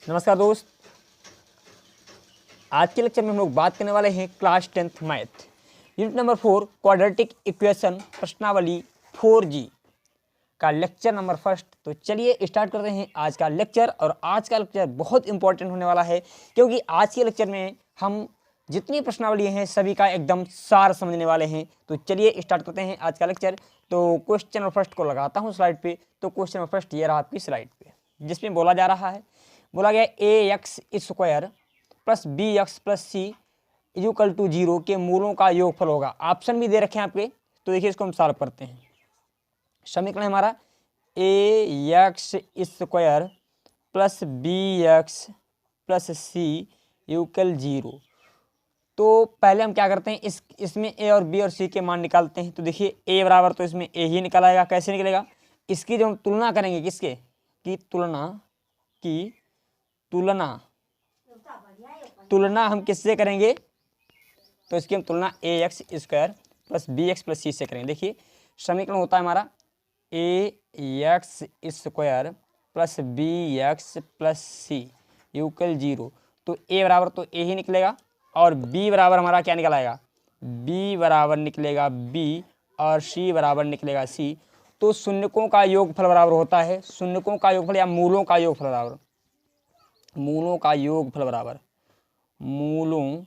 नमस्कार दोस्त, आज के लेक्चर में हम लोग बात करने वाले हैं class 10th math unit number 4 quadratic equation प्रश्नावली 4G का लेक्चर नंबर फर्स्ट। तो चलिए स्टार्ट करते हैं आज का लेक्चर। और आज का लेक्चर बहुत इंपॉर्टेंट होने वाला है क्योंकि आज के लेक्चर में हम जितनी प्रश्नावली हैं सभी का एकदम सार समझने वाले हैं। तो चलिए स्टार्ट करते हैं आज का लेक्चर। तो क्वेश्चन नंबर फर्स्ट को लगाता हूँ स्लाइड पे। तो क्वेश्चन नंबर फर्स्ट ये रहा आपकी स्लाइड पे, जिसमें बोला जा रहा है, बोला गया ax square plus B X plus C equal to 0 के मूलों का योगफल होगा। ऑप्शन भी दे रखे हैं आपके, तो देखिए इसको हम सॉल्व करते हैं। समीकरण हमारा ax square plus B X plus C equal 0। तो पहले हम क्या करते हैं, इसमें a और b और c के मान निकालते हैं। तो देखिए a बराबर तो इसमें a ही निकल आएगा। कैसे निकलेगा, इसकी जो हम तुलना करेंगे, किसके की तुलना हम किससे करेंगे, तो इसकी हम तुलना ax square plus B X plus C से करेंगे। देखिए समीकरण होता है हमारा ax square plus B X plus C equal 0। तो a बराबर तो a ही निकलेगा और b बराबर हमारा क्या निकल आएगा, b बराबर निकलेगा b और c बराबर निकलेगा c। तो शून्यकों का योगफल बराबर होता है, शून्यकों का योगफल या मूलों का योगफल बराबर, मूलों का योगफल बराबर, मूलों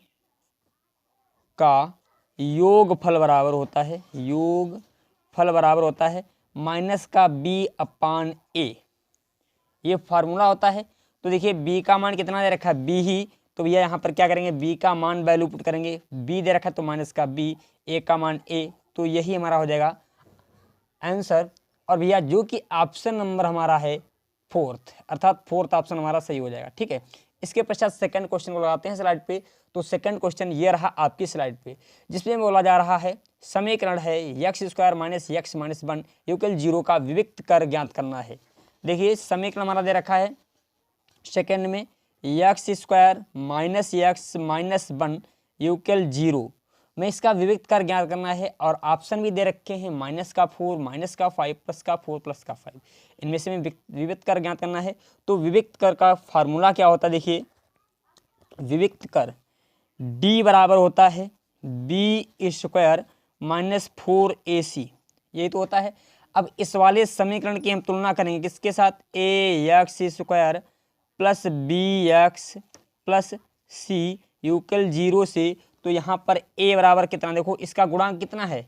का योगफल बराबर होता है, योगफल बराबर होता है माइनस का b अपान a। ये फार्मूला होता है। तो देखिए b का मान कितना दे रखा है, b ही। तो भैया यहाँ पर क्या करेंगे, b का मान वैल्यू पुट करेंगे, b दे रखा है तो माइनस का b, a का मान a। तो यही हमारा हो जाएगा आंसर। और भैया जो कि ऑप्शन नंबर हमारा है फोर्थ, अर्थात फोर्थ ऑप्शन हमारा सही हो जाएगा। ठीक है, इसके पश्चात सेकंड क्वेश्चन को लगाते हैं स्लाइड पे। तो सेकंड क्वेश्चन ये रहा आपकी स्लाइड पे, जिसमें बोला जा रहा है, समीकरण है x square minus x minus 1 equal 0 का विविक्त कर ज्ञात करना है। देखिए समीकरण हमारा दे रखा है सेकंड में x square minus x minus 1 equal 0 में इसका विविक्त कर ज्ञात करना है। और ऑप्शन भी दे रखे हैं माइनस का 4 माइनस का 5 प्लस का 4 प्लस का 5, इनमें से में विविक्त कर ज्ञात करना है। तो विविक्त कर का फार्मूला क्या होता है, देखिए विविक्त कर d बराबर होता है b स्क्वायर माइनस 4ac, यही तो होता है। अब इस वाले समीकरण की हम तुलना करेंगे किसके साथ, ax square plus B X plus C equal 0 से। तो यहाँ पर a बराबर कितना, देखो इसका गुणांक कितना है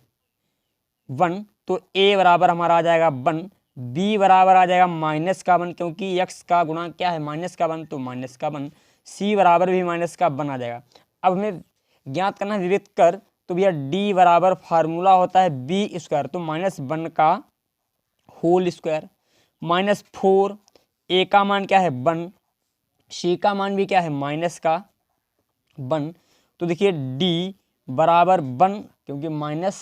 1, तो a बराबर हमारा आ जाएगा 1, b बराबर आ जाएगा माइनस का 1 क्योंकि x का गुणांक क्या है माइनस का 1, तो माइनस का 1, c बराबर भी माइनस का 1 आ जाएगा। अब हमें ज्ञात करना है विविक्त कर। तो भैया d बराबर फार्मूला होता है b स्क्वायर, तो माइनस 1 का होल स्क्वायर माइनस 4, a का मान क्या है 1, c का मान भी क्या है माइनस का 1। तो देखिए d बराबर 1, क्योंकि माइनस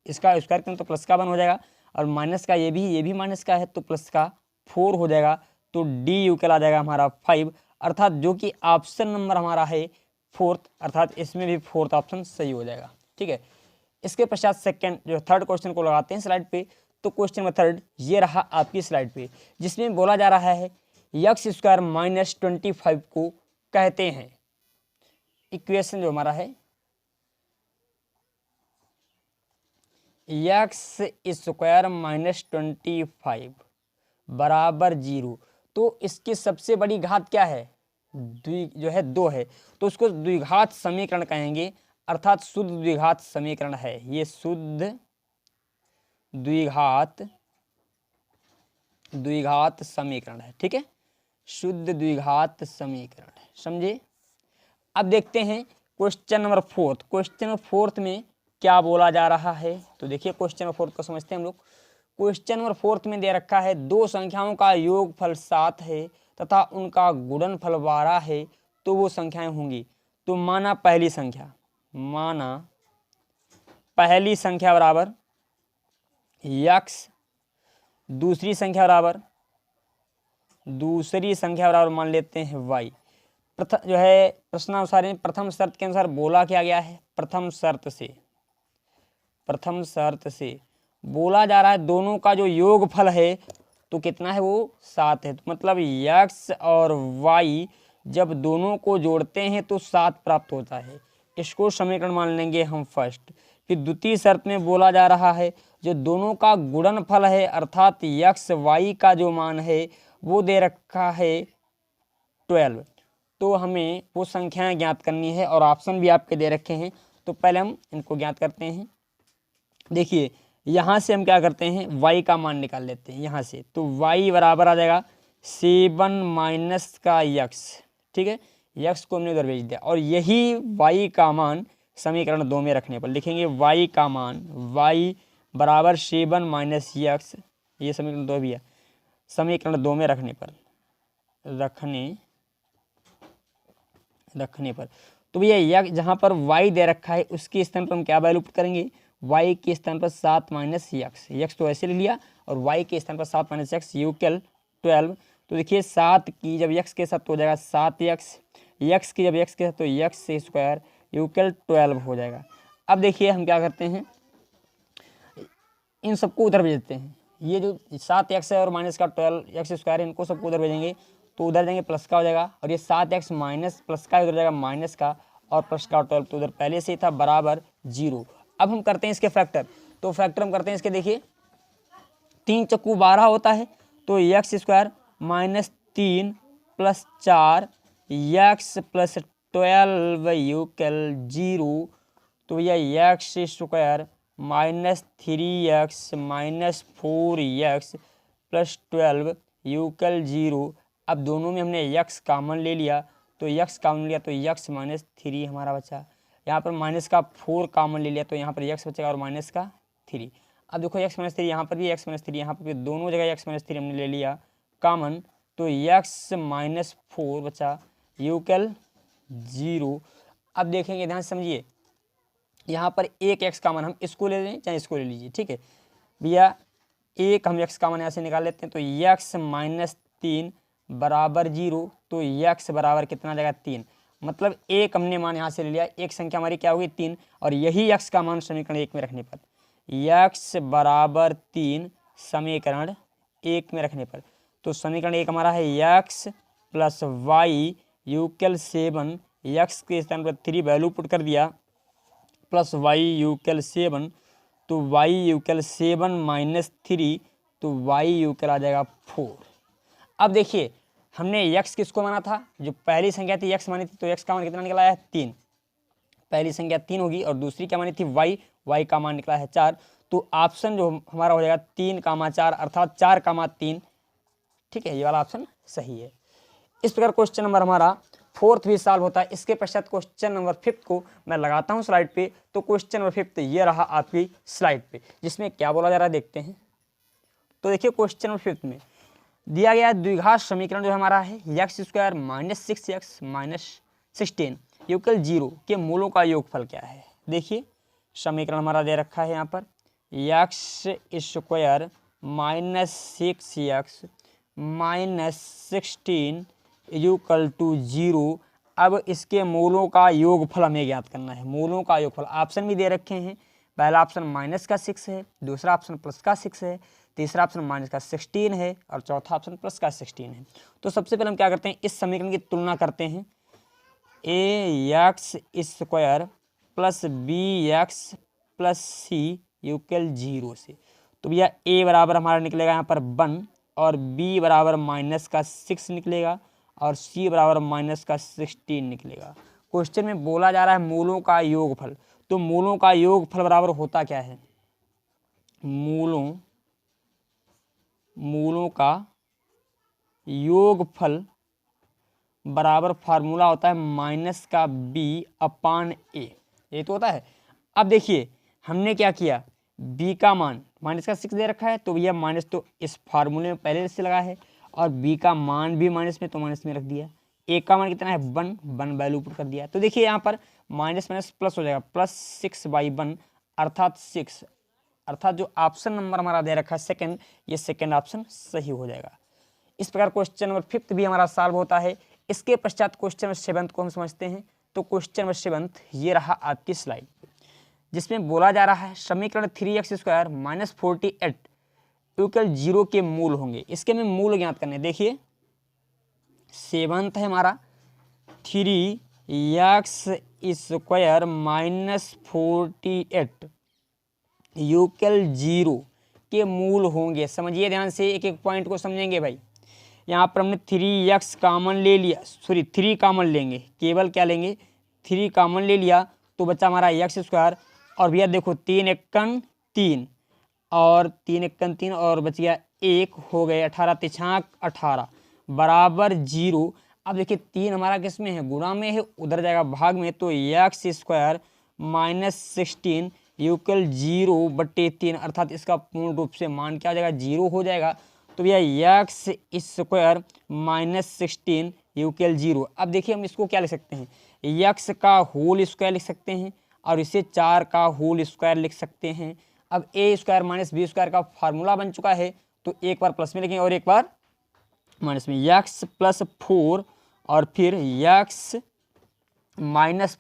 इसका स्क्वायर करें तो प्लस का 1 हो जाएगा, और माइनस का ये भी माइनस का है तो प्लस का 4 हो जाएगा। तो d इक्वल आ जाएगा हमारा 5, अर्थात जो कि ऑप्शन नंबर हमारा है फोर्थ, अर्थात इसमें भी फोर्थ ऑप्शन सही हो जाएगा। ठीक है, इसके पश्चात सेकंड जो थर्ड क्वेश्चन को लगाते हैं स्लाइड पे। तो क्वेश्चन नंबर थर्ड ये रहा आपकी स्लाइड पे, जिसमें बोला जा रहा है एक्स स्क्वायर माइनस 25 को कहते हैं। इक्वेशन जो हमारा है एक्स स्क्वायर माइनस 25 बराबर 0। तो इसकी सबसे बड़ी घात क्या है, जो है 2 है, तो उसको द्विघात समीकरण कहेंगे, अर्थात शुद्ध द्विघात समीकरण है। ये शुद्ध द्विघात समीकरण है। ठीक है, शुद्ध द्विघात समीकरण है, समझे। अब देखते हैं question number fourth. Question number fourth में क्या बोला जा रहा है, तो देखिए क्वेश्चन नंबर फोर्थ को समझते हैं हम लोग। क्वेश्चन नंबर फोर्थ में दे रखा है, दो संख्याओं का योगफल 7 है तथा उनका गुणनफल 12 है, तो वो संख्याएं होंगी। तो माना पहली संख्या बराबर x, दूसरी संख्या बराबर मान लेते हैं y। जो है प्रश्नानुसार प्रथम शर्त के अनुसार बोला क्या गया है, प्रथम शर्त से बोला जा रहा है दोनों का जो योगफल है तो कितना है वो 7 है। तो मतलब x और y जब दोनों को जोड़ते हैं तो 7 प्राप्त होता है। इसको समीकरण मान लेंगे हम फर्स्ट। फिर द्वितीय शर्त में बोला जा रहा है जो दोनों का गुणनफल है अर्थात x y का जो मान है वो दे रखा है 12। तो हमें वो संख्याएं ज्ञात करनी है और ऑप्शन भी आपके दे रखे हैं। तो पहले हम इनको ज्ञात करते हैं। देखिए यहाँ से हम क्या करते हैं y का मान निकाल लेते हैं यहाँ से। तो y बराबर आ जाएगा 7 माइनस का x, ठीक है, x को हमने उधर भेज दिया और यही y का मान समीकरण 2 में रखने पर लिखेंगे y का मान y बराबर 7 माइनस x, ये समीकरण 2 भी है, समीकरण 2 में रखने पर तो भैया जहाँ पर y दे रखा है उसके स्थान पर हम क्या वैल्यू पुट करेंगे, y के स्थान पर 7 माइनस x तो ऐसे ले लिया और y के स्थान पर 7 माइनस x यूकल 12। तो देखिए 7 की जब x के साथ तो हो जाएगा 7x, x की जब x के साथ तो x से स्क्वायर यूकल 12 हो जाएगा। अब देखिए हम क्या करते हैं इन सबको उधर भेज देते हैं। ये जो 7x है और माइनस का 12x स्क्वायर इनको सबको उधर भेजेंगे तो उधर जाएंगे प्लस का हो जाएगा और ये 7x माइनस प्लस का उधर जाएगा माइनस का और प्लस का 12 तो उधर पहले से ही था बराबर 0। अब हम करते हैं इसके फैक्टर। तो फैक्टर हम करते हैं इसके, देखिए 3 चक्कू 12 होता है तो x square minus 3 plus 4 x plus 12 equal 0। तो भैया x square minus 3x minus 4x plus 12 equal 0। अब दोनों में हमने x कॉमन ले लिया तो x कॉमन लिया तो x माइनस 3 हमारा बचा। यहाँ पर माइनस का 4 कॉमन ले लिया तो यहाँ पर x बचेगा और माइनस का 3। अब देखो x माइनस 3 यहाँ पर भी x माइनस 3, यहाँ पर भी दोनों जगह x माइनस 3 हमने ले लिया कॉमन तो x माइनस 4 बचा यूकल 0। अब देखेंगे ध्यान समझिए यहाँ पर एक x कॉमन हम इसको ले लें चाहे इसको ले लीजिए, ठीक है भैया, एक हम x कॉमन यहाँ से निकाल लेते हैं तो x माइनस 3 बराबर 0। तो x बराबर कितना जाएगा 3, मतलब एक हमने मान यहाँ से ले लिया, एक संख्या हमारी क्या होगी 3 और यही x का मान समीकरण 1 में रखने पर x बराबर 3 समीकरण 1 में रखने पर तो समीकरण 1 हमारा है x plus y equal 7, x के स्थान पर 3 वैल्यू पुट कर दिया प्लस y यूकल 7 तो y यूकल 7 माइनस 3 तो y यूकल आ जाएगा 4। अब देखिए हमने x किसको माना था, जो पहली संख्या थी x मानी थी तो x का मान कितना निकला है 3, पहली संख्या 3 होगी और दूसरी क्या मानी थी y का मान निकला है 4। तो ऑप्शन जो हमारा हो जाएगा 3, 4 अर्थात 4, 3, ठीक है, ये वाला ऑप्शन सही है। इस प्रकार क्वेश्चन नंबर हमारा 4th भी सॉल्व होता है। इसके पश्चात क्वेश्चन नंबर 5th को मैं लगाता हूँ स्लाइड पे। तो क्वेश्चन नंबर 5th ये रहा आपकी स्लाइड पे, जिसमें क्या बोला जा रहा है देखते हैं। तो देखिए क्वेश्चन नंबर 5th में दिया गया द्विघात समीकरण जो हमारा है x square minus 6x minus 16 equal 0 के मूलों का योगफल क्या है। देखिए समीकरण हमारा दे रखा है यहाँ पर x square minus 6x minus 16 equal to 0। अब इसके मूलों का योगफल हमें ज्ञात करना है। मूलों का योगफल ऑप्शन भी दे रखे हैं, पहला ऑप्शन माइनस का 6 है, दूसरा ऑप्शन प्लस का 6 है, तीसरा ऑप्शन माइनस का 16 है और चौथा ऑप्शन प्लस का 16 है। तो सबसे पहले हम क्या करते हैं इस समीकरण की तुलना करते हैं ax square plus bx plus c equal 0 से। तो भैया a बराबर हमारा निकलेगा यहाँ पर 1 और b बराबर माइनस का 6 निकलेगा और c बराबर माइनस का 16 निकलेगा। क्वेश्चन में बोला जा रहा है मूलों का योगफल। तो मूलों का योगफल बराबर होता क्या है, मूलों का योगफल बराबर फार्मूला होता है माइनस का b अपान a, ये तो होता है। अब देखिए हमने क्या किया, b का मान माइनस का 6 दे रखा है तो भैया माइनस तो इस फार्मूले में पहले से लगा है और b का मान भी माइनस में तो माइनस में रख दिया। a का मान कितना है 1 वैल्यू पुट कर दिया। तो देखिए यहाँ पर माइनस माइनस प्लस हो जाएगा, प्लस 6/1 अर्थात 6, अर्थात जो ऑप्शन नंबर हमारा दे रखा है सेकंड, ये सेकंड ऑप्शन सही हो जाएगा। इस प्रकार क्वेश्चन नंबर 5th भी हमारा सॉल्व होता है। इसके पश्चात क्वेश्चन नंबर 7th को हम समझते हैं। तो क्वेश्चन नंबर 7th ये रहा आपकी स्लाइड, जिसमें बोला जा रहा है समीकरण 3x स्क्वायर माइनस 48 इक्वल 0 के मूल होंगे। इसके हमें मूल ज्ञात करने, देखिए 7 है हमारा 3x² माइनस 48 यूकल 0 के मूल होंगे। समझिए ध्यान से, एक एक पॉइंट को समझेंगे भाई। यहाँ पर हमने 3x कॉमन ले लिया, सॉरी 3 कॉमन लेंगे, केवल क्या लेंगे 3 कॉमन ले लिया तो बच्चा हमारा x²। और भैया देखो 3 एकन 3 और 3 एकन 3 और बच गया 1, हो गए 18 तिछाक 18 बराबर 0। अब देखिए 3 हमारा किस में है, गुणा में है, उधर जाएगा भाग में, तो x² माइनस 16 यूकल 0/3 अर्थात इसका पूर्ण रूप से मान क्या हो जाएगा 0 हो जाएगा। तो भैया x² माइनस 16 यूकल 0। अब देखिए हम इसको क्या लिख सकते हैं, x का होल स्क्वायर लिख सकते हैं और इसे 4 का होल स्क्वायर लिख सकते हैं। अब a² माइनस b² का फार्मूला बन चुका है, तो एक बार प्लस में लिखेंगे और एक बार माइनस में, x प्लस 4 और फिर x माइनस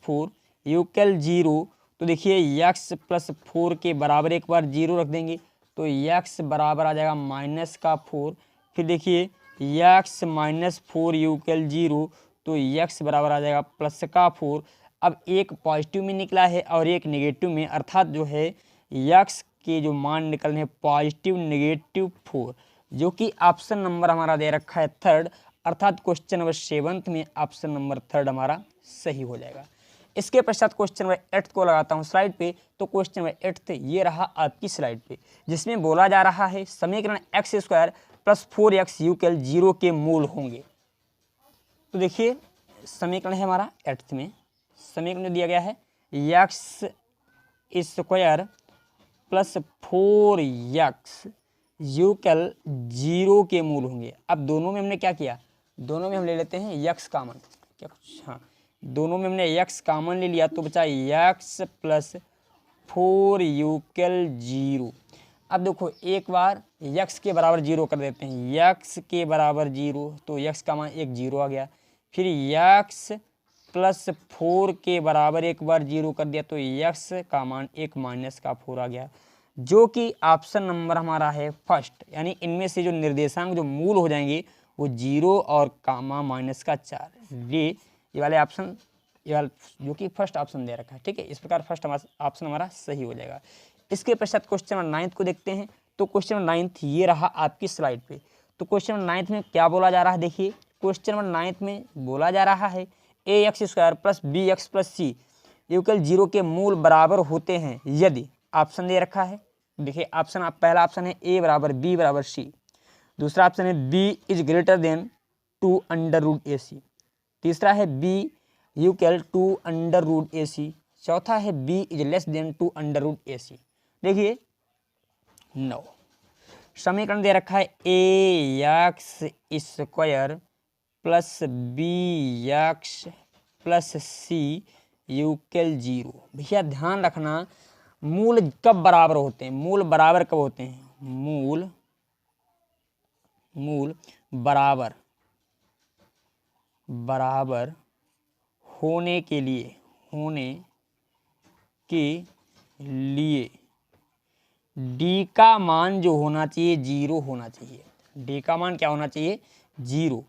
4 यूकल 0। तो देखिए x प्लस 4 के बराबर एक बार 0 रख देंगे तो x बराबर आ जाएगा -4। फिर देखिए x माइनस 4 यूकल 0, तो x बराबर आ जाएगा +4। अब एक पॉजिटिव में निकला है और एक नेगेटिव में, अर्थात जो है x के जो मान निकलने हैं पॉजिटिव नेगेटिव 4, जो कि ऑप्शन नंबर हमारा दे रखा है 3rd, अर्थात क्वेश्चन नंबर 7 में ऑप्शन नंबर 3rd हमारा सही हो जाएगा। इसके पश्चात क्वेश्चन नंबर 8 को लगाता हूँ स्लाइड पे। तो क्वेश्चन नंबर 8 ये रहा आपकी स्लाइड पे, जिसमें बोला जा रहा है समीकरण x² प्लस 4x यूकल 0 के मूल होंगे। तो देखिए समीकरण है हमारा 8th में, समीकरण दिया गया है x² प्लस 4x यूकल 0 के मूल होंगे। अब दोनों में हमने क्या किया, दोनों में हम ले लेते हैं x कॉमन, क्या कुछ, हाँ दोनों में हमने x कॉमन ले लिया तो बचा x प्लस 4 यूकल 0। अब देखो एक बार x के बराबर 0 कर देते हैं, x के बराबर 0 तो x का मान 1 0 आ गया। फिर x प्लस 4 के बराबर एक बार 0 कर दिया तो x का मान 1 -4 आ गया, जो कि ऑप्शन नंबर हमारा है फर्स्ट। यानी इनमें से जो निर्देशांक जो मूल हो जाएंगे वो 0 और कामा -4, ये वाले ऑप्शन, ये वाला जो कि फर्स्ट ऑप्शन दे रखा है। ठीक है, इस प्रकार फर्स्ट ऑप्शन हमारा सही हो जाएगा। इसके पश्चात क्वेश्चन नंबर 9 को देखते हैं। तो क्वेश्चन नंबर 9 ये रहा आपकी स्लाइड पे। तो क्वेश्चन नंबर 9 में क्या बोला जा रहा है, देखिए क्वेश्चन नंबर 9 में बोला जा रहा है ax² plus bx plus c equal 0 के मूल बराबर होते हैं यदि, ऑप्शन दे रखा है। देखिए ऑप्शन, पहला ऑप्शन है a बराबर b बराबर c, दूसरा ऑप्शन है b is greater than 2 √ac, तीसरा है b यूकल 2 √ac, चौथा है b is less then 2 √ac। देखिए 9 समीकरण दे रखा है ax² plus bx plus c equal 0। भैया ध्यान रखना मूल कब बराबर होते हैं, मूल बराबर कब होते हैं, मूल बराबर होने के लिए d का मान जो होना चाहिए 0 होना चाहिए, d का मान क्या होना चाहिए 0।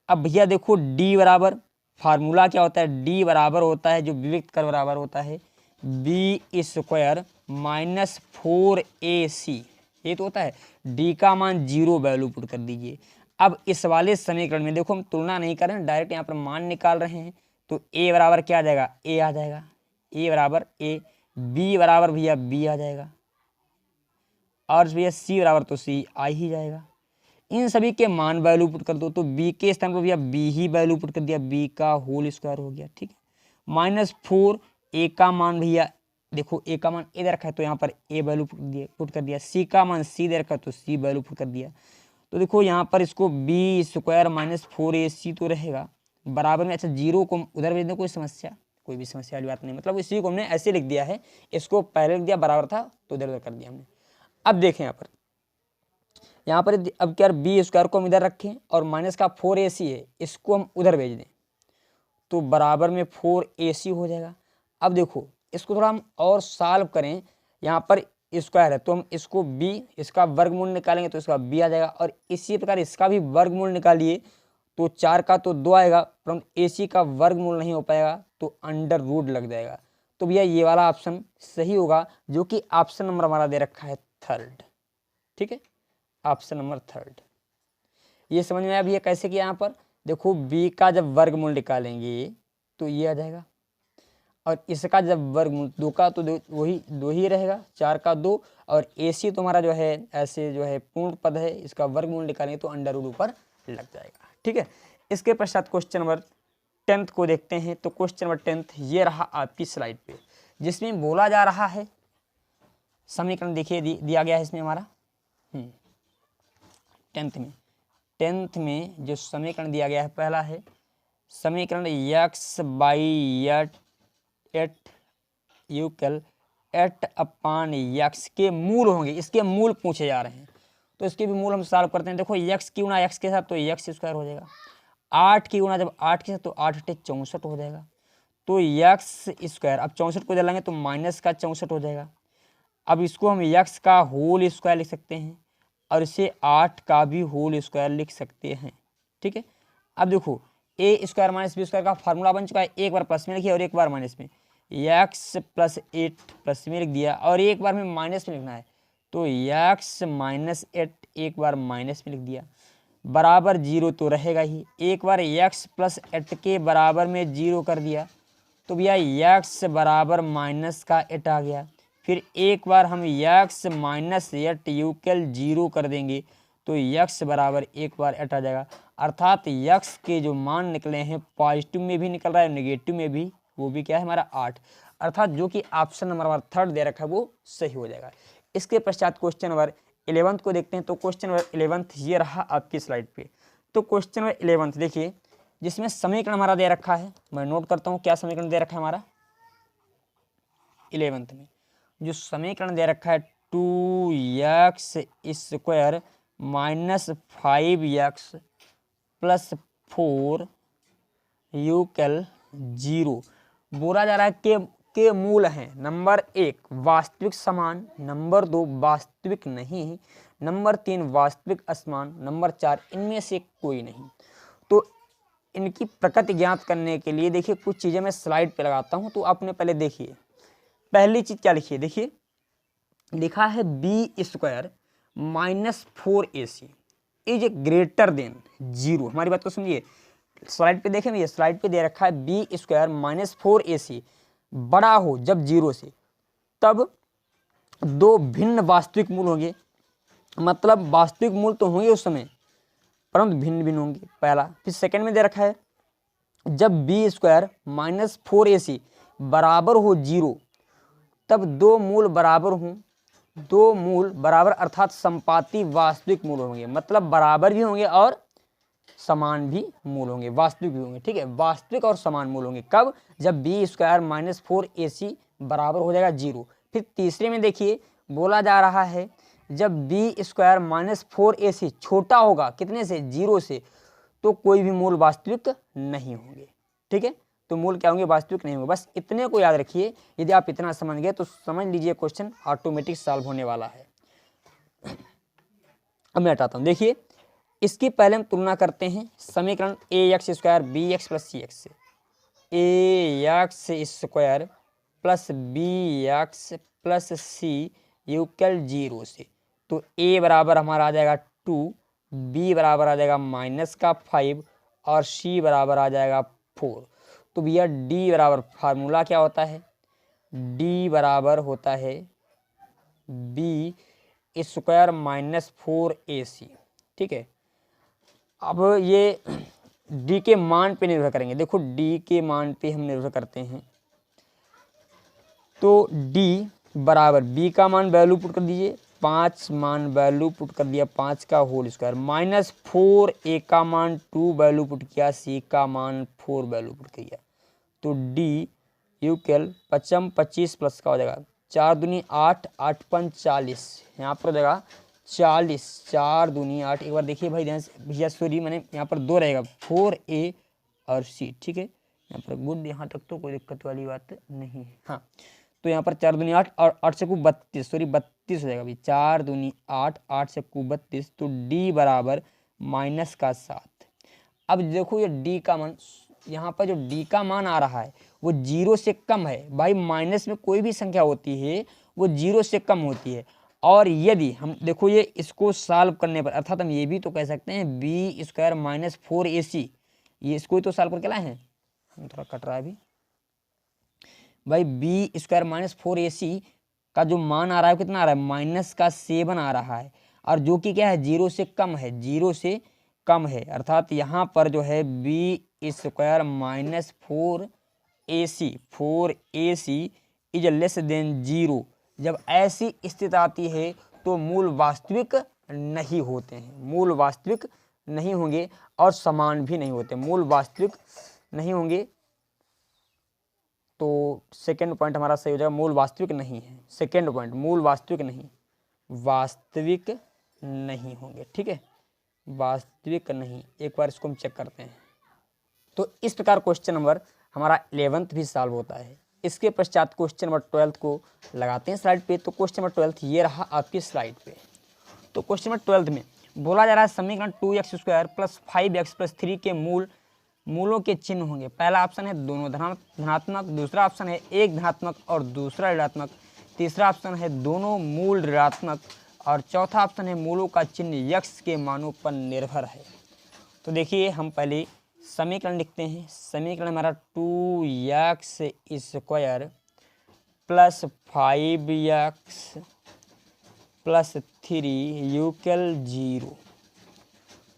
अब भैया देखो d बराबर, फार्मूला क्या होता है, d बराबर होता है जो विविक्त कर बराबर होता है b² माइनस 4ac, ये तो होता है। d का मान 0 वैल्यू पुट कर दीजिए। अब इस वाले समीकरण में देखो हम तुलना नहीं कर रहे हैं, डायरेक्ट यहाँ पर मान निकाल रहे हैं। तो a बराबर क्या आ जाएगा, a आ जाएगा, a बराबर a, b बराबर भैया b आ जाएगा, और भैया c बराबर तो c आ ही जाएगा। इन सभी के मान वैल्यू पुट कर दो, तो b के स्थान पर भैया b ही वैल्यू पुट कर दिया, b का होल स्क्वायर हो गया। ठीक है, -4 a का मान भैया देखो a का मान a दे रखा है तो यहाँ पर a वैल्यू पुट कर दिया, c का मान c दे रखा है तो c वैल्यू पुट कर दिया। तो देखो यहाँ पर इसको b² माइनस 4ac तो रहेगा बराबर में, अच्छा 0 को उधर भेज दें, कोई भी समस्या वाली बात नहीं, मतलब इसी को हमने ऐसे लिख दिया है, इसको पहले लिख दिया बराबर था तो इधर उधर कर दिया हमने। अब देखें यहाँ पर अब क्या b² को हम इधर रखें और माइनस का 4ac है, इसको हम उधर भेज दें तो बराबर में 4ac हो जाएगा। अब देखो इसको थोड़ा हम और सॉल्व करें, यहाँ पर स्क्वायर है तो हम इसको b, इसका वर्गमूल निकालेंगे तो इसका b आ जाएगा। और इसी प्रकार इसका भी वर्गमूल निकालिए तो 4 का तो 2 आएगा, परंतु AC का वर्गमूल नहीं हो पाएगा तो अंडर रूट लग जाएगा। तो भैया ये वाला ऑप्शन सही होगा, जो कि ऑप्शन नंबर हमारा दे रखा है 3rd। ठीक है, ऑप्शन नंबर 3rd। ये समझ में आया भैया कैसे किया? यहाँ पर देखो b का जब वर्गमूल निकालेंगे तो ये आ जाएगा, और इसका जब वर्गमूल 2 का तो वही 2 ही रहेगा, 4 का 2, और AC तुम्हारा जो है ऐसे जो है पूर्ण पद है, इसका वर्गमूल निकालेंगे तो अंडर रूट ऊपर लग जाएगा। ठीक है, इसके पश्चात क्वेश्चन नंबर 10th को देखते हैं। तो क्वेश्चन नंबर 10th ये रहा आपकी स्लाइड पे, जिसमें बोला जा रहा है समीकरण देखिए दिया गया है इसमें हमारा 10th में जो समीकरण दिया गया है पहला है समीकरण x/8 = 8/x के मूल होंगे। इसके मूल पूछे जा रहे हैं तो इसके भी मूल हम सॉल्व करते हैं। देखो x की गुणा x के साथ तो x² हो जाएगा, 8 की गुणा जब 8 के साथ तो 8 × 8 = 64 हो जाएगा, तो x²। अब 64 को डालेंगे तो माइनस का 64 हो जाएगा। अब इसको हम x का होल स्क्वायर लिख सकते हैं और इसे 8 का भी होल स्क्वायर लिख सकते हैं। ठीक है, अब देखो a² - b² का फार्मूला बन चुका है, एक बार प्लस में लिखिए और एक बार माइनस में। x + 8 प्लस में लिख दिया और एक बार में माइनस में लिखना है तो x - 8 एक बार माइनस में लिख दिया, बराबर 0 तो रहेगा ही। एक बार x + 8 के बराबर में 0 कर दिया तो भैया x बराबर -8 आ गया। फिर एक बार हम x - 8 = 0 कर देंगे तो x बराबर एक बार 8 आ जाएगा। अर्थात x के जो मान निकले हैं पॉजिटिव में भी निकल रहा है, नेगेटिव में भी, वो भी क्या है हमारा 8। अर्थात जो कि ऑप्शन नंबर हमारा 3rd दे रखा है वो सही हो जाएगा। इसके पश्चात क्वेश्चन नंबर 11th को देखते हैं। तो क्वेश्चन नंबर 11th ये रहा आपकी स्लाइड पे। तो क्वेश्चन नंबर 11th देखिए, जिसमें समीकरण हमारा दे रखा है, मैं नोट करता हूँ क्या समीकरण दे रखा है हमारा 11th में। जो समीकरण दे रखा है 2x² - 5x + 4 = 0। बोला जा रहा है के मूल हैं नंबर 1 वास्तविक समान, नंबर 2 वास्तविक नहीं, नंबर 3 वास्तविक असमान, नंबर 4 इनमें से कोई नहीं। तो इनकी प्रकृति ज्ञात करने के लिए देखिए कुछ चीज़ें मैं स्लाइड पे लगाता हूँ, तो आपने पहले देखिए। पहली चीज़ क्या लिखिए, देखिए लिखा है b² - 4ac is greater than 0। हमारी बात को समझिए, स्लाइड पे देखें भैया, स्लाइड पे दे रखा है b² - 4ac बड़ा हो जब 0 से, तब दो भिन्न वास्तविक मूल होंगे। मतलब वास्तविक मूल तो होंगे उस समय, परंतु भिन्न भिन्न होंगे, पहला। फिर सेकंड में दे रखा है जब b² - 4ac बराबर हो 0, तब दो मूल बराबर हों। दो मूल बराबर अर्थात संपाती वास्तविक मूल होंगे, मतलब बराबर भी होंगे और समान भी मूल होंगे, वास्तविक भी होंगे। ठीक है, वास्तविक और समान मूल होंगे कब? जब b² - 4ac बराबर हो जाएगा 0। फिर तीसरे में देखिए बोला जा रहा है जब b² - 4ac छोटा होगा कितने से? 0 से, तो कोई भी मूल वास्तविक नहीं होंगे। ठीक है, तो मूल क्या होंगे? वास्तविक नहीं होंगे। बस इतने को याद रखिए। यदि आप इतना समझ गए तो समझ लीजिए क्वेश्चन ऑटोमेटिक सॉल्व होने वाला है। अब मैं हटाता हूँ। देखिए इसकी पहले हम तुलना करते हैं समीकरण ax² bx + cx से। ax² + bx + c = 0 से। तो a बराबर हमारा आ जाएगा 2, b बराबर आ जाएगा -5 और c बराबर आ जाएगा 4। तो भैया d बराबर फार्मूला क्या होता है? d बराबर होता है b² - 4ac। ठीक है, अब ये d के मान पे निर्भर करेंगे। देखो d के मान पे हम निर्भर करते हैं, तो d बराबर b का मान वैल्यू पुट कर दीजिए, 5 मान वैल्यू पुट कर दिया, 5 का होल स्क्वायर, -4 a का मान 2 वैल्यू पुट किया, c का मान 4 वैल्यू पुट किया। तो d = 55 25 प्लस का हो जाएगा 4 दूनी 8, 8 पंच 40, यहाँ पर हो जाएगा 40, 4 दूनी 8। एक बार देखिए भाई ध्यान से भैया, सॉरी मैंने यहाँ पर 2 रहेगा, 4a और c। ठीक है, यहाँ पर गुड, यहाँ तक तो कोई दिक्कत वाली बात नहीं है। हाँ, तो यहाँ पर 4 दूनी 8 और 8 से कूब 32, सॉरी 32 हो जाएगा भाई, 4 दूनी 8, 8 से कूब 32, तो डी बराबर -7। अब देखो ये डी का मान, यहाँ पर जो डी का मान आ रहा है वो 0 से कम है भाई। माइनस में कोई भी संख्या होती है वो 0 से कम होती है। और यदि हम देखो ये इसको सॉल्व करने पर, अर्थात हम ये भी तो कह सकते हैं बी स्क्वायर माइनस 4ac, ये इसको ही तो सॉल्व करके लाए हैं। हम थोड़ा कट रहा है अभी भाई। बी स्क्वायर माइनस 4ac का जो मान आ रहा है कितना आ रहा है, -7 आ रहा है, और जो कि क्या है 0 से कम है, 0 से कम है। अर्थात यहाँ पर जो है B square minus 4ac is less than 0। जब ऐसी स्थिति आती है तो मूल वास्तविक नहीं होते हैं, मूल वास्तविक नहीं होंगे और समान भी नहीं होते, मूल वास्तविक नहीं होंगे। तो सेकंड पॉइंट हमारा सही हो जाएगा, मूल वास्तविक नहीं है। सेकंड पॉइंट, मूल वास्तविक नहीं, वास्तविक नहीं होंगे, ठीक है, वास्तविक नहीं। एक बार इसको हम चेक करते हैं। तो इस प्रकार क्वेश्चन नंबर हमारा 11th भी सॉल्व होता है। इसके पश्चात क्वेश्चन नंबर 12th को लगाते हैं स्लाइड पे। तो क्वेश्चन नंबर 12th ये रहा आपकी स्लाइड पे। तो क्वेश्चन नंबर 12th में बोला जा रहा है समीकरण 2x square plus 5x plus 3 के मूलों के चिन्ह होंगे। पहला ऑप्शन है दोनों धनात्मक, दूसरा ऑप्शन है एक धनात्मक और दूसरा ऋणात्मक, तीसरा ऑप्शन है दोनों मूल ऋणात्मक, और चौथा ऑप्शन है मूलों का चिन्ह x के मानों पर निर्भर है। तो देखिए हम पहले समीकरण लिखते हैं। समीकरण हमारा 2x square plus 5x plus 3 equal 0।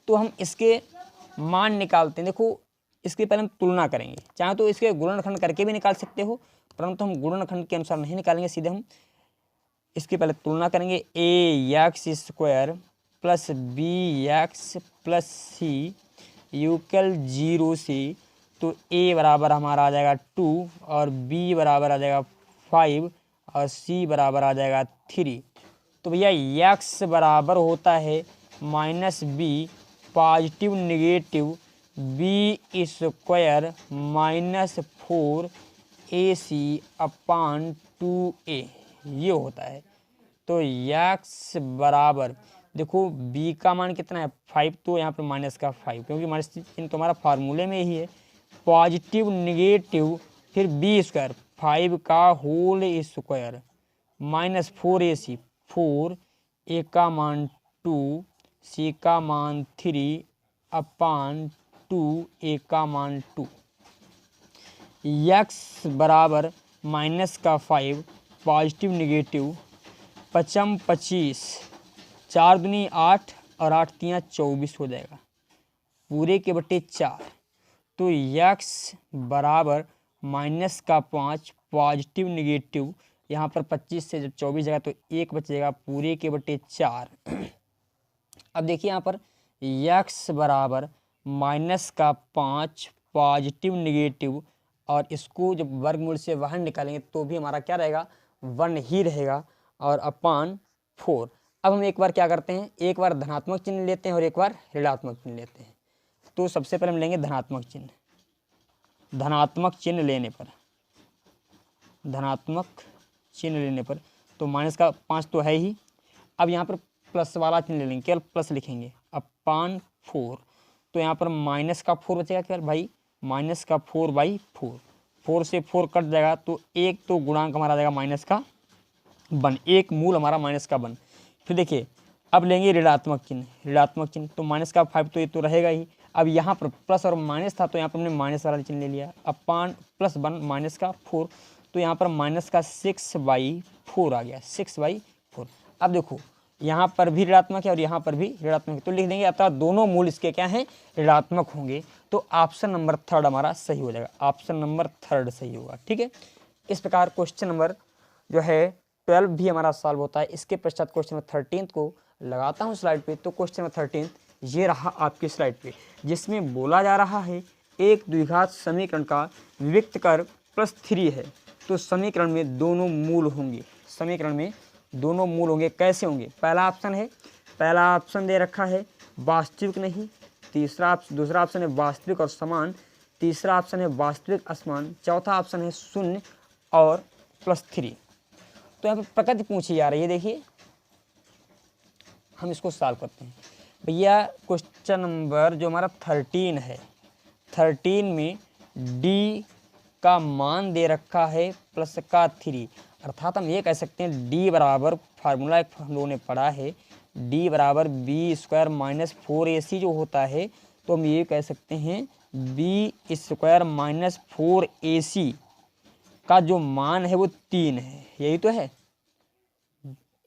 तो हम इसके मान निकालते हैं। देखो इसके पहले हम तुलना करेंगे, चाहे तो इसके गुणनखंड करके भी निकाल सकते हो, परंतु हम गुणनखंड के अनुसार नहीं निकालेंगे, सीधे हम इसकी पहले तुलना करेंगे। ax square plus bx plus c equal 0 से, तो a बराबर हमारा आ जाएगा 2 और b बराबर आ जाएगा 5 और c बराबर आ जाएगा 3। तो भैया x बराबर होता है -b positive negative b square minus 4ac अपान 2a, ये होता है। तो x बराबर देखो b का मान कितना है 5, तो यहाँ पर माइनस का 5, क्योंकि माइनस चिन्ह तो हमारा फार्मूले में ही है। पॉजिटिव नेगेटिव फिर b स्क्वायर 5 का whole square minus 4ac, 4 a का मान 2 c का मान 3 अपान 2 a का मान 2। x बराबर माइनस का 5 पॉजिटिव नेगेटिव 5 25, 4 दूनी 8 और 8 तियाँ 24 हो जाएगा, पूरे के बटे 4। तो x बराबर माइनस का 5 पॉजिटिव नेगेटिव, यहाँ पर 25 से जब 24 जाएगा तो 1 बचेगा, पूरे के बटे 4। अब देखिए यहाँ पर x बराबर माइनस का 5 पॉजिटिव नेगेटिव, और इसको जब वर्गमूल से बाहर निकालेंगे तो भी हमारा क्या रहेगा 1 ही रहेगा, और अपान 4। अब हम एक बार क्या करते हैं, एक बार धनात्मक चिन्ह लेते हैं और एक बार ऋणात्मक चिन्ह लेते हैं। तो सबसे पहले हम लेंगे धनात्मक चिन्ह। धनात्मक चिन्ह लेने पर, धनात्मक चिन्ह लेने पर तो माइनस का 5 तो है ही। अब यहाँ पर प्लस वाला चिन्ह ले लेंगे, केवल प्लस लिखेंगे अपान 4। तो यहाँ पर माइनस का 4 बचेगा केवल भाई, माइनस का 4/4, 4 से 4 कट जाएगा, तो एक तो गुणांक हमारा आ जाएगा माइनस का 1, एक मूल हमारा माइनस का 1। फिर देखिए अब लेंगे ऋणात्मक चिन्ह। ऋणात्मक चिन्ह तो माइनस का 5 तो ये तो रहेगा ही। अब यहाँ पर प्लस और माइनस था तो यहाँ पर हमने माइनस वाला चिन्ह ले लिया, अपान प्लस 1 माइनस का 4, तो यहाँ पर माइनस का 6/4 आ गया, 6/4। अब देखो यहाँ पर भी ऋणात्मक है और यहाँ पर भी ऋणात्मक है, तो लिख देंगे अतः दोनों मूल इसके क्या हैं ऋणात्मक होंगे। तो ऑप्शन नंबर 3 हमारा सही हो जाएगा, ऑप्शन नंबर 3 सही होगा, ठीक है। इस प्रकार क्वेश्चन नंबर जो है 12 भी हमारा सॉल्व होता है। इसके पश्चात क्वेश्चन नंबर 13 को लगाता हूँ स्लाइड पे। तो क्वेश्चन नंबर 13 ये रहा आपकी स्लाइड पे, जिसमें बोला जा रहा है एक द्विघात समीकरण का विविक्त कर +3 है, तो समीकरण में दोनों मूल होंगे। समीकरण में दोनों मूल होंगे, कैसे होंगे? पहला ऑप्शन है, पहला ऑप्शन दे रखा है वास्तविक नहीं, दूसरा ऑप्शन है वास्तविक और समान, तीसरा ऑप्शन है वास्तविक असमान, चौथा ऑप्शन है शून्य और +3। तो यहाँ पर प्रकृति पूछी जा रही है। देखिए हम इसको सॉल्व करते हैं भैया। क्वेश्चन नंबर जो हमारा 13 है, 13 में डी का मान दे रखा है प्लस का 3, अर्थात हम ये कह सकते हैं डी बराबर, फार्मूला एक हम लोगों ने पढ़ा है, डी बराबर b² माइनस 4ac जो होता है, तो हम ये कह सकते हैं b² माइनस 4ac का जो मान है वो 3 है। यही तो है,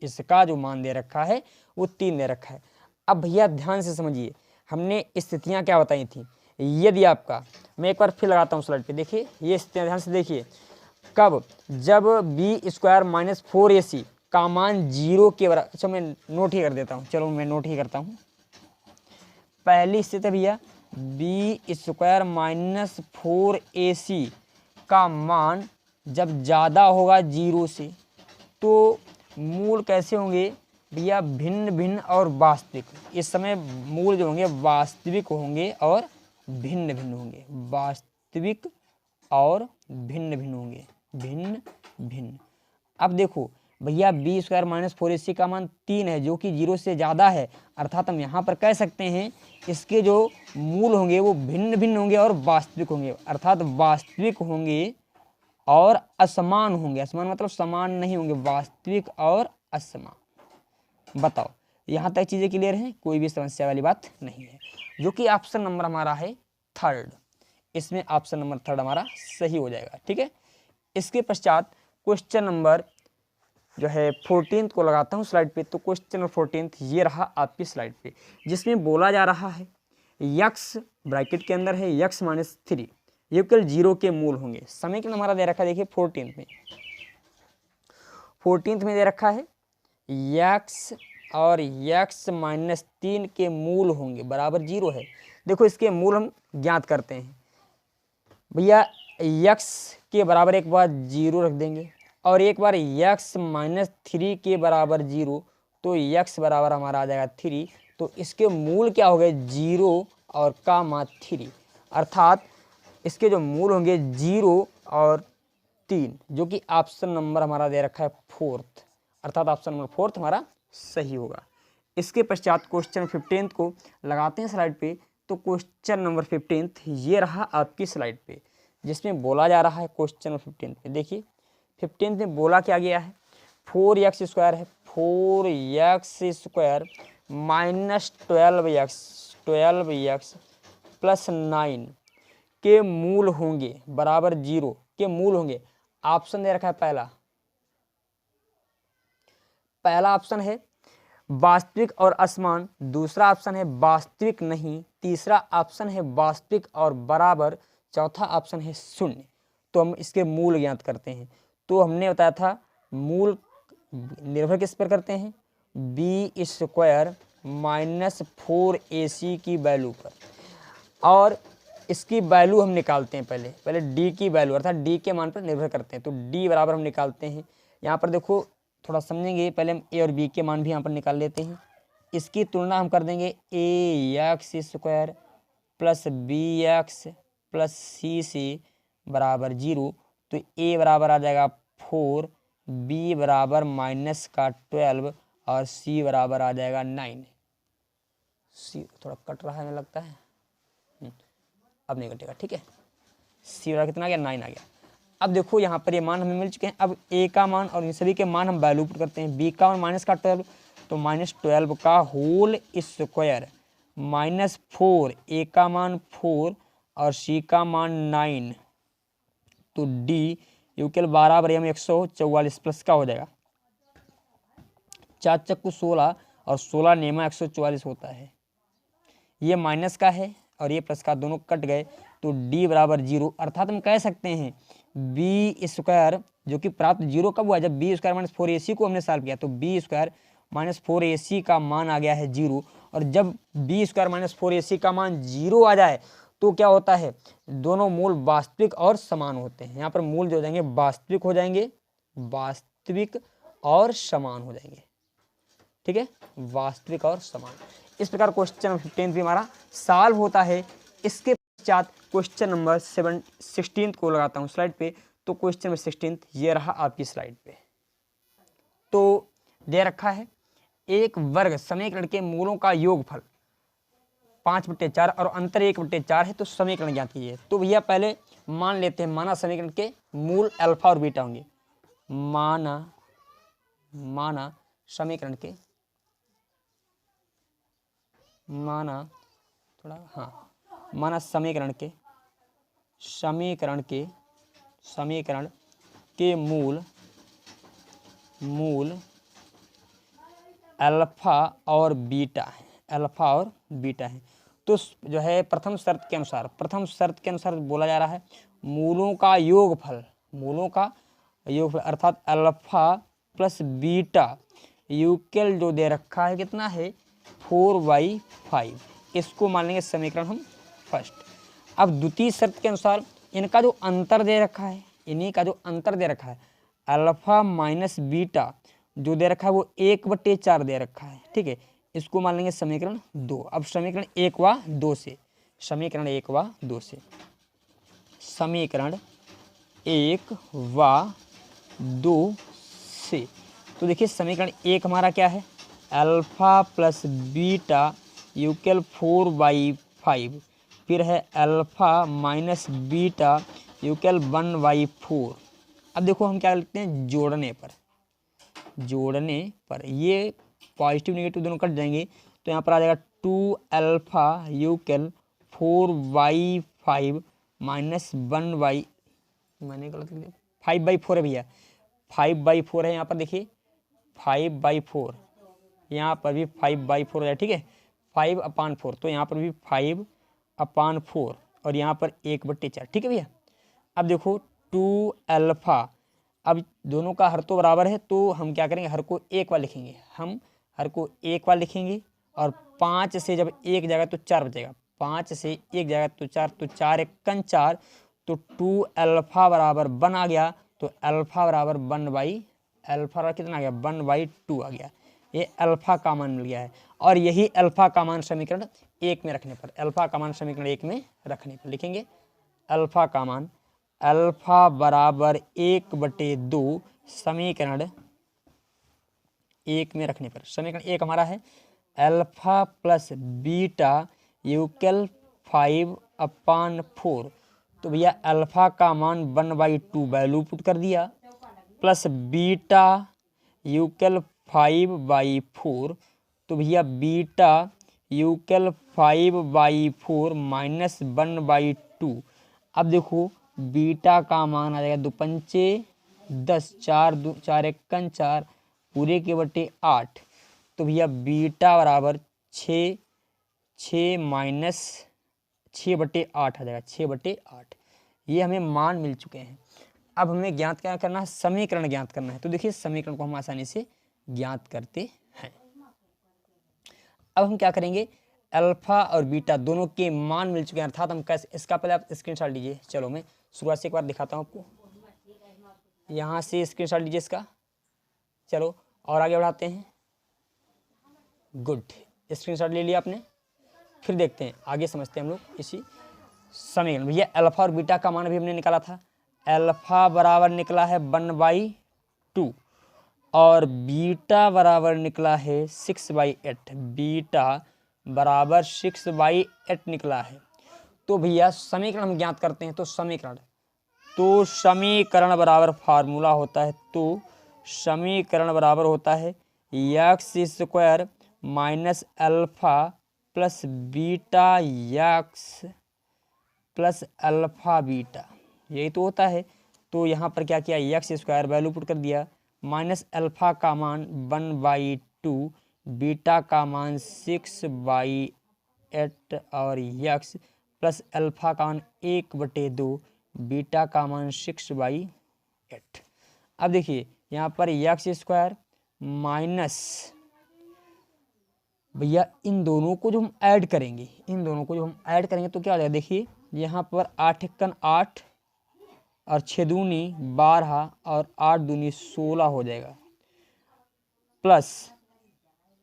इसका जो मान दे रखा है वो 3 दे रखा है। अब भैया ध्यान से समझिए, हमने स्थितियां क्या बताई थी। यदि आपका, मैं एक बार फिर लगाता हूँ स्लाइड पे, देखिए ये स्थितियां ध्यान से देखिए। कब? जब b² माइनस 4ac का मान 0 के बराबर, अच्छा मैं नोट ही कर देता हूँ, चलो मैं नोट ही करता हूँ। पहली स्थिति भैया b² माइनस 4ac का मान जब ज़्यादा होगा 0 से, तो मूल कैसे होंगे भैया? भिन्न भिन्न और वास्तविक। इस समय मूल जो होंगे वास्तविक होंगे और भिन्न भिन्न होंगे, वास्तविक और भिन्न भिन्न होंगे, भिन्न भिन्न। अब देखो भैया b² माइनस 4ac का मान 3 है जो कि 0 से ज़्यादा है, अर्थात हम यहाँ पर कह सकते हैं इसके जो मूल होंगे वो भिन्न भिन्न होंगे और वास्तविक होंगे, अर्थात वास्तविक होंगे और असमान होंगे। असमान मतलब समान नहीं होंगे, वास्तविक और असमान। बताओ यहाँ तक चीज़ें क्लियर हैं, कोई भी समस्या वाली बात नहीं है, जो कि ऑप्शन नंबर हमारा है 3rd। इसमें ऑप्शन नंबर 3rd हमारा सही हो जाएगा। ठीक है, इसके पश्चात क्वेश्चन नंबर जो है 14 को लगाता हूँ स्लाइड पे। तो क्वेश्चन नंबर 14 ये रहा आपकी स्लाइड पे, जिसमें बोला जा रहा है x ब्रैकेट के अंदर है x माइनस 3 ये केवल 0 के मूल होंगे। समय के हमारा दे रखा है, देखिए 14th में दे रखा है x और x माइनस 3 के मूल होंगे बराबर 0 है। देखो इसके मूल हम ज्ञात करते हैं भैया, x के बराबर एक बार 0 रख देंगे और एक बार x माइनस 3 के बराबर 0, तो x बराबर हमारा आ जाएगा 3। तो इसके मूल क्या हो गए? 0 और कामा 3, अर्थात इसके जो मूल होंगे 0 और 3, जो कि ऑप्शन नंबर हमारा दे रखा है 4th, अर्थात ऑप्शन नंबर 4th हमारा सही होगा। इसके पश्चात क्वेश्चन 15 को लगाते हैं स्लाइड पे। तो क्वेश्चन नंबर 15 ये रहा आपकी स्लाइड पे, जिसमें बोला जा रहा है क्वेश्चन नंबर 15 पे। देखिए 15 में बोला क्या गया है, 4x² है, 4x² माइनस 12x प्लस 9 के मूल होंगे बराबर 0 के मूल होंगे। ऑप्शन दे रखा है पहला ऑप्शन है वास्तविक और असमान, दूसरा ऑप्शन है वास्तविक नहीं, तीसरा ऑप्शन है वास्तविक और बराबर, चौथा ऑप्शन है 0। तो हम इसके मूल ज्ञात करते हैं। तो हमने बताया था मूल निर्भर किस पर करते हैं? b² माइनस 4ac की वैल्यू पर, और इसकी वैल्यू हम निकालते हैं पहले d की वैल्यू, अर्थात d के मान पर निर्भर करते हैं। तो d बराबर हम निकालते हैं, यहाँ पर देखो थोड़ा समझेंगे, पहले हम a और b के मान भी यहाँ पर निकाल लेते हैं। इसकी तुलना हम कर देंगे ax² plus bx plus c बराबर 0। तो a बराबर आ जाएगा 4, b बराबर माइनस का 12 और c बराबर आ जाएगा 9। c थोड़ा कट रहा है हमें लगता है, अब नहीं कटेगा। ठीक है, c बराबर कितना आ गया? 9 आ गया। अब देखो यहाँ पर ये मान हमें मिल चुके हैं। अब a का मान और इन सभी के मान हम वैल्यू पुट करते हैं। b का मान माइनस का 12, तो माइनस 12 का होल स्क्वायर माइनस 4, a का मान 4 और c का मान 9। तो d यूकेल 12 बराबर 144 प्लस का हो जाएगा 4 चक्कू 16 और 16 नेमा 144 होता है। ये माइनस का है और ये प्लस का, दोनों कट गए। तो d बराबर 0, अर्थात हम कह सकते हैं b² जो कि प्राप्त 0 कब हुआ? जब b² माइनस 4ac को हमने सॉल्व किया। तो b² माइनस 4ac का मान आ गया है 0, और जब b² माइनस 4ac का मान 0 आ जाए तो क्या होता है? दोनों मूल वास्तविक और समान होते हैं। यहाँ पर मूल जो हो जाएंगे वास्तविक हो जाएंगे, वास्तविक और समान हो जाएंगे। ठीक है, वास्तविक और समान। इस प्रकार क्वेश्चन 15 भी हमारा सॉल्व होता है। इसके पश्चात क्वेश्चन नंबर 16 को लगाता हूँ स्लाइड पे। तो क्वेश्चन नंबर 16 ये रहा आपकी स्लाइड पे। तो दे रखा है एक वर्ग समीकरण के मूलों का योगफल 5/4 और अंतर 1/4 है, तो समीकरण ज्ञात कीजिए। तो भैया पहले मान लेते हैं, माना समीकरण के मूल अल्फा और बीटा होंगे। माना समीकरण के समीकरण के मूल अल्फा और बीटा है। तो जो है प्रथम शर्त के अनुसार बोला जा रहा है मूलों का योगफल अर्थात अल्फा प्लस बीटा यूकेल जो दे रखा है कितना है 4/5, इसको मान लेंगे समीकरण हम फर्स्ट। अब द्वितीय शर्त के अनुसार इनका जो अंतर दे रखा है अल्फा माइनस बीटा जो दे रखा है वो 1/4 दे रखा है, ठीक है, इसको मान लेंगे समीकरण 2। अब समीकरण 1 व 2 से समीकरण 1 व 2 से तो देखिए समीकरण 1 हमारा क्या है अल्फा प्लस बीटा यूकेल 4/5, फिर है अल्फा माइनस बीटा यूकेल 1/4। अब देखो हम क्या लिखते हैं जोड़ने पर ये पॉजिटिव नेगेटिव दोनों कट जाएंगे, तो यहाँ पर आ जाएगा 2 अल्फा यूकेल 4/5 माइनस 5/4 है भैया, 5/4 है यहाँ पर, देखिए 5/4, यहाँ पर भी 5/4 है, ठीक है, 5/4, तो यहाँ पर भी 5/4 और यहाँ पर 1/4, ठीक है भैया। अब देखो 2 अल्फा, अब दोनों का हर तो बराबर है, तो हम क्या करेंगे हर को 1 बार लिखेंगे, और 5 से जब 1 जाएगा तो 4 बचेगा, 5 से 1 जाएगा तो 4, तो 4 1 4, तो 2 अल्फा बराबर 1 आ गया, तो अल्फा बराबर 1/, कितना आ गया 1/2 आ गया। ये अल्फा का मान मिल गया है, और यही अल्फा का मान समीकरण 1 में रखने पर लिखेंगे अल्फा का मान अल्फा बराबर 1/2 समीकरण 1 में रखने पर। समीकरण 1 हमारा है अल्फा प्लस बीटा यूकेल 5/4, तो भैया अल्फा का मान 1/2 वैल्यू पुट कर दिया, प्लस बीटा यूकेल 5/4, तो भैया बीटा यूकेल 5/4 माइनस 1/2। अब देखो बीटा का मान आ जाएगा 2 पंचे 10, 4 1 4 पूरे के बटे 8, तो भैया बीटा बराबर 6 माइनस 6/8 आ जाएगा, 6/8। ये हमें मान मिल चुके हैं। अब हमें ज्ञात क्या करना है समीकरण ज्ञात करना है, तो देखिए समीकरण को हम आसानी से ज्ञात करते हैं। अब हम क्या करेंगे अल्फा और बीटा दोनों के मान मिल चुके हैं, अर्थात हम कैसे, इसका पहले आप स्क्रीनशॉट लीजिए। चलो मैं शुरुआत से एक बार दिखाता हूँ आपको, यहाँ से स्क्रीनशॉट लीजिए इसका। चलो और आगे बढ़ाते हैं, गुड, स्क्रीनशॉट ले लिया आपने। फिर देखते हैं आगे, समझते हैं हम लोग इसी समीकरण। भैया अल्फा और बीटा का मान भी हमने निकाला था, अल्फा बराबर निकला है 1/2 और बीटा बराबर निकला है 6/8, बीटा बराबर 6/8 निकला है। तो भैया समीकरण हम ज्ञात करते हैं, तो समीकरण बराबर फार्मूला होता है, तो समीकरण बराबर होता है x² minus alpha plus beta x plus alpha beta, यही तो होता है। तो यहाँ पर क्या किया x² वैल्यू पुट कर दिया, माइनस अल्फा का मान 1/2, बीटा का मान 6/8 और x प्लस अल्फा का मान 1/2, बीटा का मान 6/8। अब देखिए यहाँ पर x² माइनस, भैया इन दोनों को जो हम ऐड करेंगे तो क्या हो जाएगा, देखिए यहाँ पर 8 1 8 और 6 दूनी 12 और 8 दूनी 16 हो जाएगा, प्लस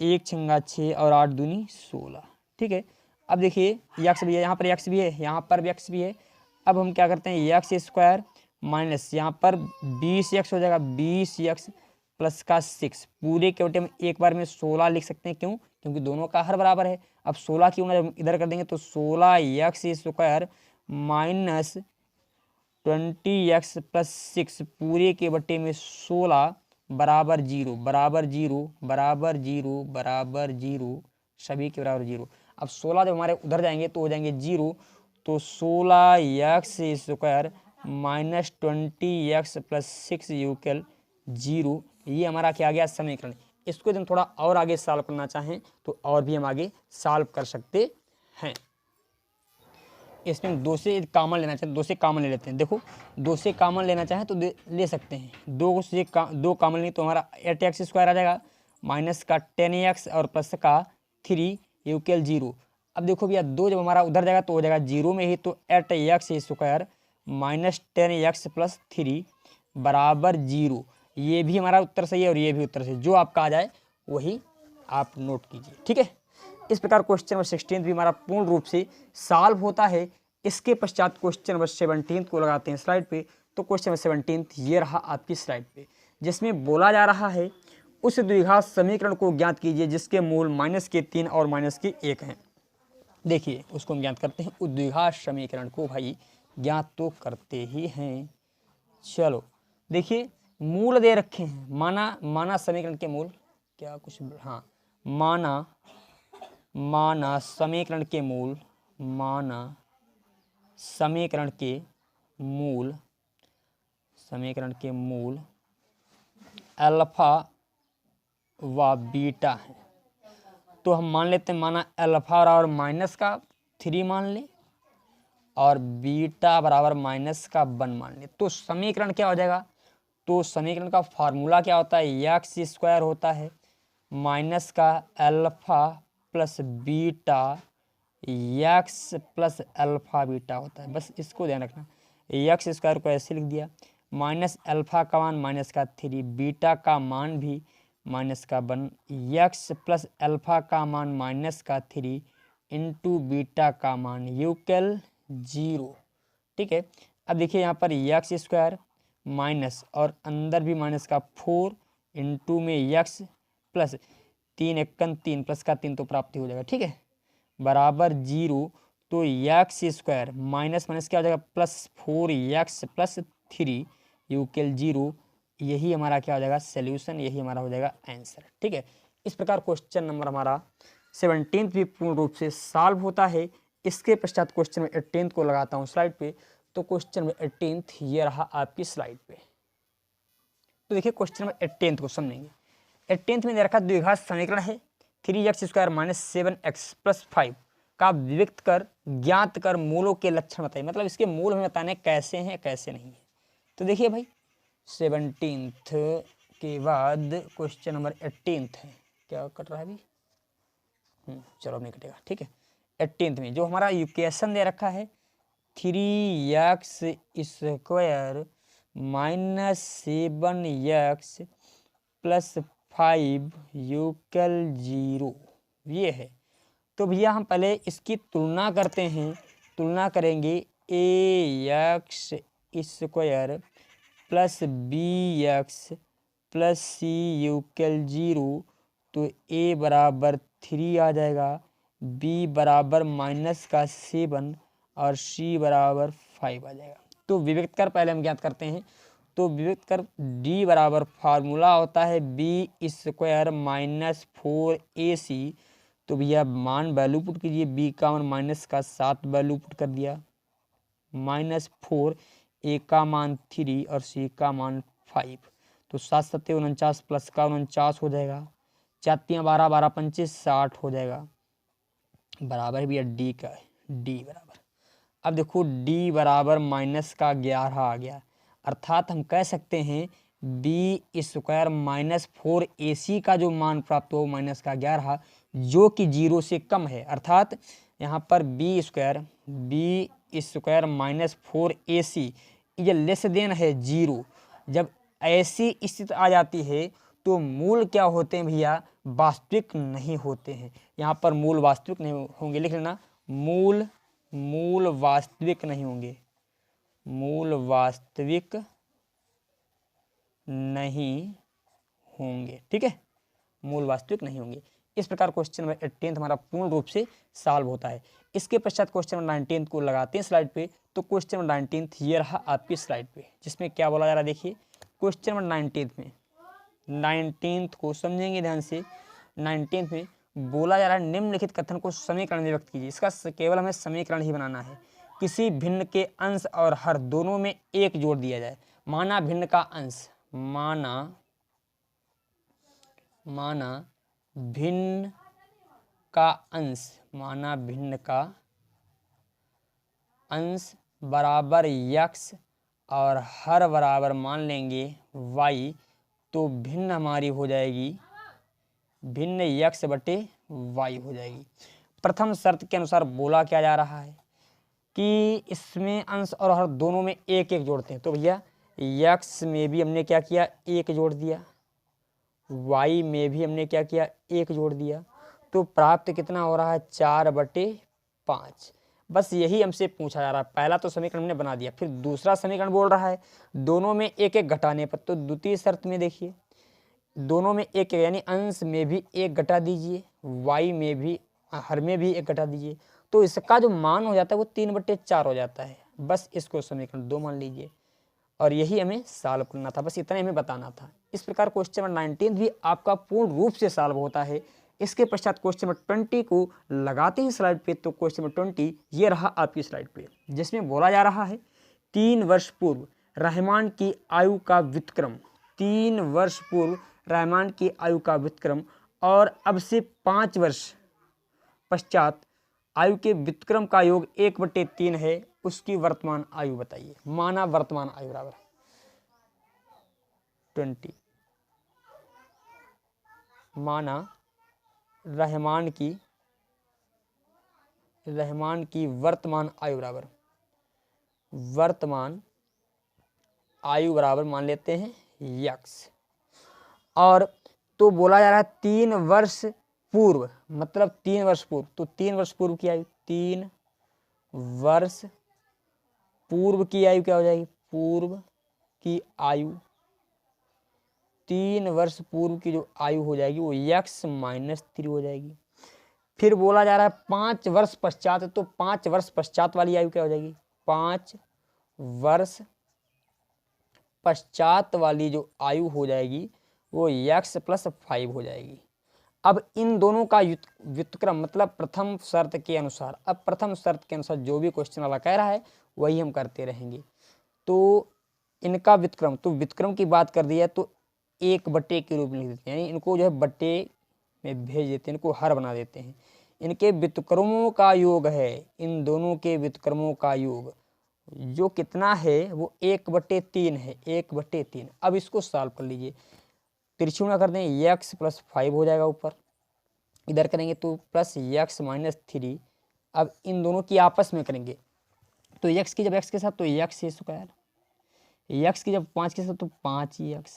1 6 6 और 8 दूनी 16, ठीक है। अब देखिए x भी है, यहाँ पर x भी है, यहाँ पर भी x भी है। अब हम क्या करते हैं x² माइनस यहाँ पर 20x हो जाएगा, 20x प्लस का 6 पूरे के बटे में एक बार में 16 लिख सकते हैं। क्यों? क्योंकि दोनों का हर बराबर है। अब 16 की गुणा जब इधर कर देंगे तो 16x square minus 20x plus 6 पूरे के बटे में 16 बराबर 0 बराबर 0 बराबर 0 बराबर 0 सभी के बराबर 0। अब 16 जब हमारे उधर जाएंगे तो हो जाएंगे 0, तो 16x square minus 20x plus 6 equal 0। ये हमारा क्या आ गया? समीकरण। इसको जब थोड़ा और आगे सॉल्व करना चाहें तो और भी हम आगे सॉल्व कर सकते हैं। इसमें 2 से कॉमन लेना चाहें, 2 से कॉमन ले लेते हैं। देखो 2 से कॉमन लेना चाहें तो ले सकते हैं। 2 से 2 कॉमन लें तो हमारा 8x स्क्वायर आ जाएगा, माइनस का 10x और प्लस का 3 इक्वल 0। अब देखो भैया 2 जब हमारा उधर जाएगा तो हो जाएगा 0 में ही, तो 8x square minus 10x plus 3 बराबर 0। ये भी हमारा उत्तर सही है और ये भी उत्तर सही है। जो आपका आ जाए वही आप नोट कीजिए, ठीक है। इस प्रकार क्वेश्चन नंबर 16 भी हमारा पूर्ण रूप से सॉल्व होता है। इसके पश्चात क्वेश्चन नंबर 17 को लगाते हैं स्लाइड पे। तो क्वेश्चन नंबर 17 ये रहा आपकी स्लाइड पे, जिसमें बोला जा रहा है उस द्विघात समीकरण को ज्ञात कीजिए जिसके मूल -3 और -1 हैं। देखिए उसको हम ज्ञात करते हैं। उस द्विघात समीकरण को भाई ज्ञात तो करते ही हैं। चलो देखिए मूल दे रखे हैं। माना समीकरण के मूल क्या कुछ, हाँ, माना समीकरण के मूल, माना समीकरण के मूल अल्फा व बीटा है। तो हम मान लेते हैं माना अल्फा बराबर -3 मान ले और बीटा बराबर -1 मान ले। तो समीकरण क्या हो जाएगा? तो समीकरण का फार्मूला क्या होता है? एक्स स्क्वायर होता है माइनस का alpha plus beta, x plus alpha beta होता है। बस इसको ध्यान रखना। एक्स स्क्वायर को ऐसे लिख दिया, माइनस अल्फा का मान -3, बीटा का मान भी -1, एक्स प्लस अल्फा का मान -3 इंटू बीटा का मान इक्वल 0। ठीक है। अब देखिए यहाँ पर एक्स स्क्वायर माइनस और अंदर भी -4 इंटू में एक्स प्लस 3 एकन 3 प्लस का 3 तो प्राप्ति हो जाएगा। ठीक है, बराबर 0। तो एक्स स्क्वायर माइनस क्या हो जाएगा? +4x plus 3 equal 0। यही हमारा क्या हो जाएगा? सॉल्यूशन। यही हमारा हो जाएगा आंसर। ठीक है। इस प्रकार क्वेश्चन नंबर हमारा 17 भी पूर्ण रूप से सॉल्व होता है। इसके पश्चात क्वेश्चन नंबर 18 को लगाता हूँ स्लाइड पे। तो क्वेश्चन नंबर 18 ये रहा आपकी स्लाइड पे। तो देखिए क्वेश्चन नंबर 18 को समझेंगे। 18 में दे रखा द्विघात समीकरण है 3x square minus 7x plus 5 का विविक्त कर ज्ञात कर मूलों के लक्षण बताइए। मतलब इसके मूल हमें बताने कैसे हैं कैसे नहीं है। तो देखिए भाई 17 के बाद क्वेश्चन नंबर 18 है। क्या कट रहा है अभी? चलो अब नहीं कटेगा। ठीक है। 18 में जो हमारा इक्वेशन दे रखा है 3x square minus 7x plus 5 equal 0 ये है। तो भैया हम पहले इसकी तुलना करते हैं। तुलना करेंगे ax square plus bx plus c equal 0। तो a बराबर 3 आ जाएगा, b बराबर -7 और c बराबर 5 आ जाएगा। तो विविक्त कर पहले हम ज्ञात करते हैं। तो विविक्त कर d बराबर फार्मूला होता है b स्क्वायर माइनस 4ac। तो भैया मान वैल्यू पुट कीजिए। b का मान -7 वैल्यू पुट कर दिया, -4, a का मान 3 और c का मान 5। तो 7 7 49 प्लस का 49 हो जाएगा, 4 3 12 12 25 60 हो जाएगा। बराबर भैया d का है, d बराबर। अब देखो d बराबर -11 आ गया। अर्थात हम कह सकते हैं b स्क्वायर -4ac का जो मान प्राप्त हो -11 जो कि 0 से कम है। अर्थात यहाँ पर b स्क्वायर -4ac ये लेस देन है 0। जब ऐसी स्थिति आ जाती है तो मूल क्या होते हैं भैया? वास्तविक नहीं होते हैं। यहाँ पर मूल वास्तविक नहीं होंगे, लिख लेना, मूल वास्तविक नहीं होंगे। मूल वास्तविक नहीं होंगे। ठीक है, मूल वास्तविक नहीं होंगे। इस प्रकार क्वेश्चन नंबर 18 हमारा पूर्ण रूप से सॉल्व होता है। इसके पश्चात क्वेश्चन नंबर 19 को लगाते हैं स्लाइड पे। तो क्वेश्चन नंबर 19 ये रहा आपकी स्लाइड पे, जिसमें क्या बोला जा रहा है देखिए। क्वेश्चन नंबर 19 में 19 को समझेंगे ध्यान से। 19 में बोला जा रहा है निम्नलिखित कथन को समीकरण में व्यक्त कीजिए। इसका केवल हमें समीकरण ही बनाना है। किसी भिन्न के अंश और हर दोनों में एक जोड़ दिया जाए। माना भिन्न का अंश, माना भिन्न का अंश, माना भिन्न का अंश बराबर यक्स और हर बराबर मान लेंगे वाई। तो भिन्न हमारी हो जाएगी, भिन्न यक्स बटे वाई हो जाएगी। प्रथम शर्त के अनुसार बोला क्या जा रहा है कि इसमें अंश और हर दोनों में एक एक जोड़ते हैं। तो भैया यक्स में भी हमने क्या किया, एक जोड़ दिया, वाई में भी हमने क्या किया, एक जोड़ दिया। तो प्राप्त कितना हो रहा है, 4/5। बस यही हमसे पूछा जा रहा है। पहला तो समीकरण हमने बना दिया, फिर दूसरा समीकरण बोल रहा है दोनों में एक एक घटाने पर। तो द्वितीय शर्त में देखिए दोनों में एक एक, यानी अंश में भी एक घटा दीजिए, वाई में भी, हर में भी एक घटा दीजिए। तो इसका जो मान हो जाता है वो 3/4 हो जाता है। बस इसको समीकरण 2 मान लीजिए और यही हमें सॉल्व करना था। बस इतना हमें बताना था। इस प्रकार क्वेश्चन नंबर 19 भी आपका पूर्ण रूप से सॉल्व होता है। इसके पश्चात क्वेश्चन नंबर 20 को लगाते हैं स्लाइड पे। तो क्वेश्चन नंबर 20 ये रहा आपकी स्लाइड पे, जिसमें बोला जा रहा है 3 वर्ष पूर्व रहमान की आयु का व्युत्क्रम, 3 वर्ष पूर्व रहमान की आयु का व्युत्क्रम और अब से 5 वर्ष पश्चात आयु के व्युत्क्रम का योग 1/3 है। उसकी वर्तमान आयु बताइए। माना वर्तमान आयु बराबर 20, माना रहमान की वर्तमान आयु बराबर, वर्तमान आयु बराबर मान लेते हैं यक्स। और तो बोला जा रहा है 3 वर्ष पूर्व, मतलब 3 वर्ष पूर्व। तो 3 वर्ष पूर्व की आयु, 3 वर्ष पूर्व की आयु क्या हो जाएगी, पूर्व की आयु, 3 वर्ष पूर्व की जो आयु हो जाएगी वो x-3 हो जाएगी। फिर बोला जा रहा है 5 वर्ष पश्चात। तो 5 वर्ष पश्चात वाली आयु क्या हो जाएगी, 5 वर्ष पश्चात वाली जो आयु हो जाएगी वो x+5 हो जाएगी। अब इन दोनों का व्युत्क्रम, मतलब प्रथम शर्त के अनुसार, अब प्रथम शर्त के अनुसार जो भी क्वेश्चन वाला कह रहा है वही हम करते रहेंगे। तो इनका व्युत्क्रम, तो व्युत्क्रम की बात कर दी है तो 1/, के रूप में लिख देते हैं, यानी इनको जो है बट्टे में भेज देते हैं, इनको हर बना देते हैं। इनके व्युत्क्रमों का योग है, इन दोनों के व्युत्क्रमों का योग जो कितना है वो 1/3 है, 1/3। अब इसको सॉल्व कर लीजिए। तिरछी गुणा कर दें, x+5 हो जाएगा ऊपर, इधर करेंगे तो +x-3। अब इन दोनों की आपस में करेंगे तो x की जब x के साथ तो x स्क्वायर, x की जब 5 के साथ तो 5x,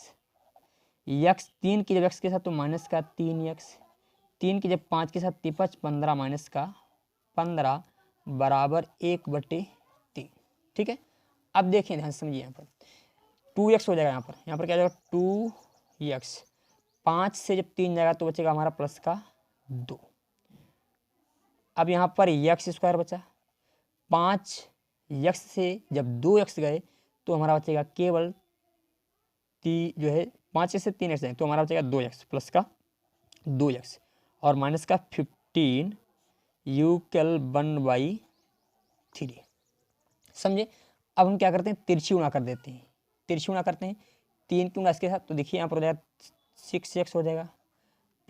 x 3 की जब x के साथ तो -3x, 3 की जब 5 के साथ 15 -15 बराबर 1/3। ठीक है, अब देखिए ध्यान समझिए, यहाँ पर 2x हो जाएगा, यहाँ पर क्या हो जाएगा 2x, 5 से जब 3 जाएगा तो बचेगा हमारा +2। अब यहाँ पर x स्क्वायर बचा, 5x से जब 2x गए तो हमारा बचेगा केवल जो है 5 से 3x जाए तो हमारा बचेगा 2x प्लस का 2x और माइनस का 15 u-1/3। समझे। अब हम क्या करते हैं, तिरछी गुणा कर देते हैं, तिरछी गुणा करते हैं 3 की गुणा इसके साथ तो देखिए यहाँ पर हो जाएगा 6x हो जाएगा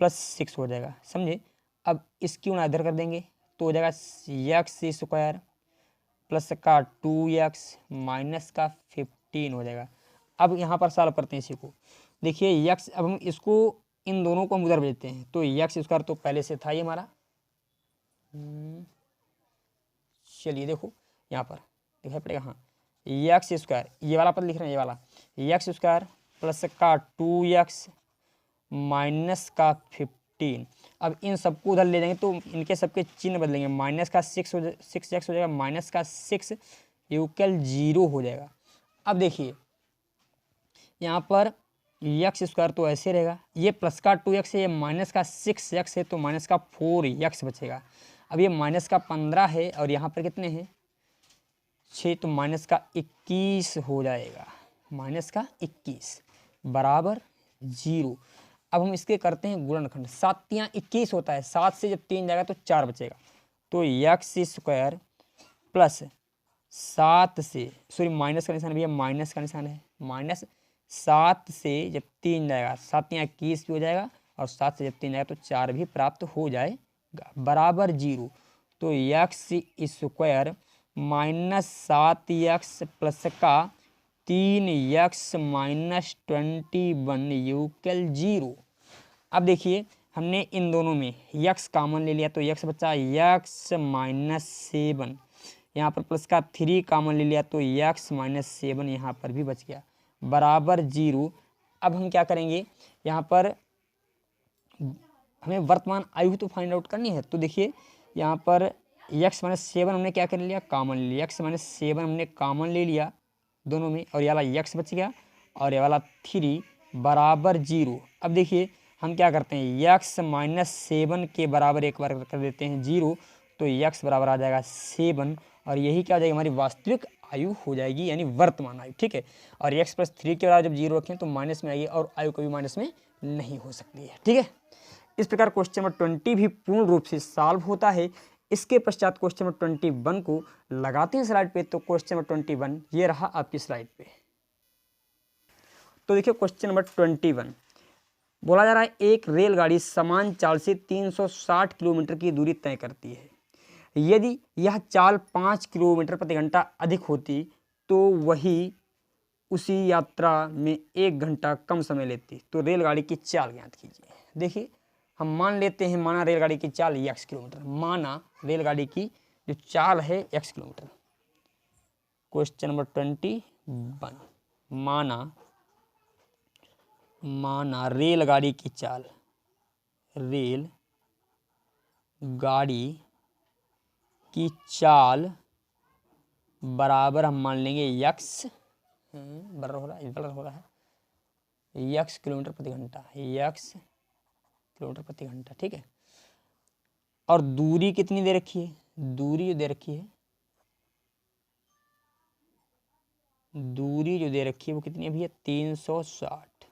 +6 हो जाएगा। समझे। अब इसकी गुणा इधर कर देंगे तो हो जाएगा x² प्लस का 2x माइनस का 15 हो जाएगा। अब यहाँ पर सॉल्व करते हैं इसी को, देखिए x, अब हम इसको इन दोनों को हम उधर भेजते हैं तो x² तो पहले से था ही हमारा। चलिए देखो यहाँ पर दिखाई पड़ेगा, हाँ x², ये वाला पद लिख रहे हैं, ये वाला x² प्लस का 2x माइनस का 15। अब इन सबको उधर ले जाएंगे तो इनके सबके चिन्ह बदलेंगे, -6x हो जाएगा, -6 इक्वल 0 हो जाएगा। अब देखिए यहाँ पर यक्स स्क्वायर तो ऐसे रहेगा, ये प्लस का 2x है, ये माइनस का 6x है, तो माइनस का 4x बचेगा। अब ये माइनस का 15 है और यहाँ पर कितने हैं 6, तो माइनस का 21 हो जाएगा, माइनस का 21 बराबर 0। अब हम इसके करते हैं गुणनखंड, 7 तियाँ 21 होता है, 7 से जब 3 जाएगा तो 4 बचेगा, तो एक्स स्क्वायर प्लस 7 से सॉरी माइनस का निशान भैया, माइनस का निशान है, माइनस 7 से जब 3 जाएगा, 7 यहाँ 21 भी हो जाएगा और 7 से जब 3 जाएगा तो 4 भी प्राप्त हो जाएगा बराबर 0। तो x square minus 7x plus का 3x माइनस 21 इक्वल 0। अब देखिए हमने इन दोनों में x कॉमन ले लिया तो x बचा x माइनस 7, यहाँ पर प्लस का 3 कॉमन ले लिया तो x माइनस 7 यहाँ पर भी बच गया बराबर 0। अब हम क्या करेंगे, यहाँ पर हमें वर्तमान आयु तो फाइंड आउट करनी है, तो देखिए यहाँ पर x माइनस 7 हमने क्या कर लिया, कॉमन ले लिया, x माइनस 7 हमने कॉमन ले लिया दोनों में और ये वाला x बच गया और ये वाला 3 बराबर 0। अब देखिए हम क्या करते हैं, x माइनस 7 के बराबर एक बार कर देते हैं 0, तो x बराबर आ जाएगा 7 और यही क्या हो जाएगी हमारी वास्तविक आयु हो जाएगी, यानी वर्तमान आयु, ठीक है। और x प्लस 3 के बराबर जब 0 रखें तो माइनस में आएगी और आयु कभी माइनस में नहीं हो सकती है, ठीक है। इस प्रकार क्वेश्चन नंबर 20 भी पूर्ण रूप से सॉल्व होता है। इसके पश्चात क्वेश्चन नंबर 21 को लगाते हैं स्लाइड पे, तो क्वेश्चन नंबर 21 ये रहा आपकी स्लाइड पे। तो देखिए क्वेश्चन नंबर 21 बोला जा रहा है, एक रेलगाड़ी समान चाल से 360 किलोमीटर की दूरी तय करती है। यदि यह चाल 5 किलोमीटर प्रति घंटा अधिक होती तो वही उसी यात्रा में 1 घंटा कम समय लेती, तो रेलगाड़ी की चाल ज्ञात कीजिए। देखिए हम मान लेते हैं, माना रेलगाड़ी की चाल x किलोमीटर, माना रेलगाड़ी की जो चाल है x किलोमीटर। क्वेश्चन नंबर 21, माना रेलगाड़ी की चाल, रेल गाड़ी की चाल बराबर हम मान लेंगे x बराबर हो रहा है x किलोमीटर प्रति घंटा, x किलोमीटर प्रति घंटा, ठीक है। और दूरी कितनी दे रखी है, दूरी जो दे रखी है, दूरी जो दे रखी है वो कितनी अभी है 360,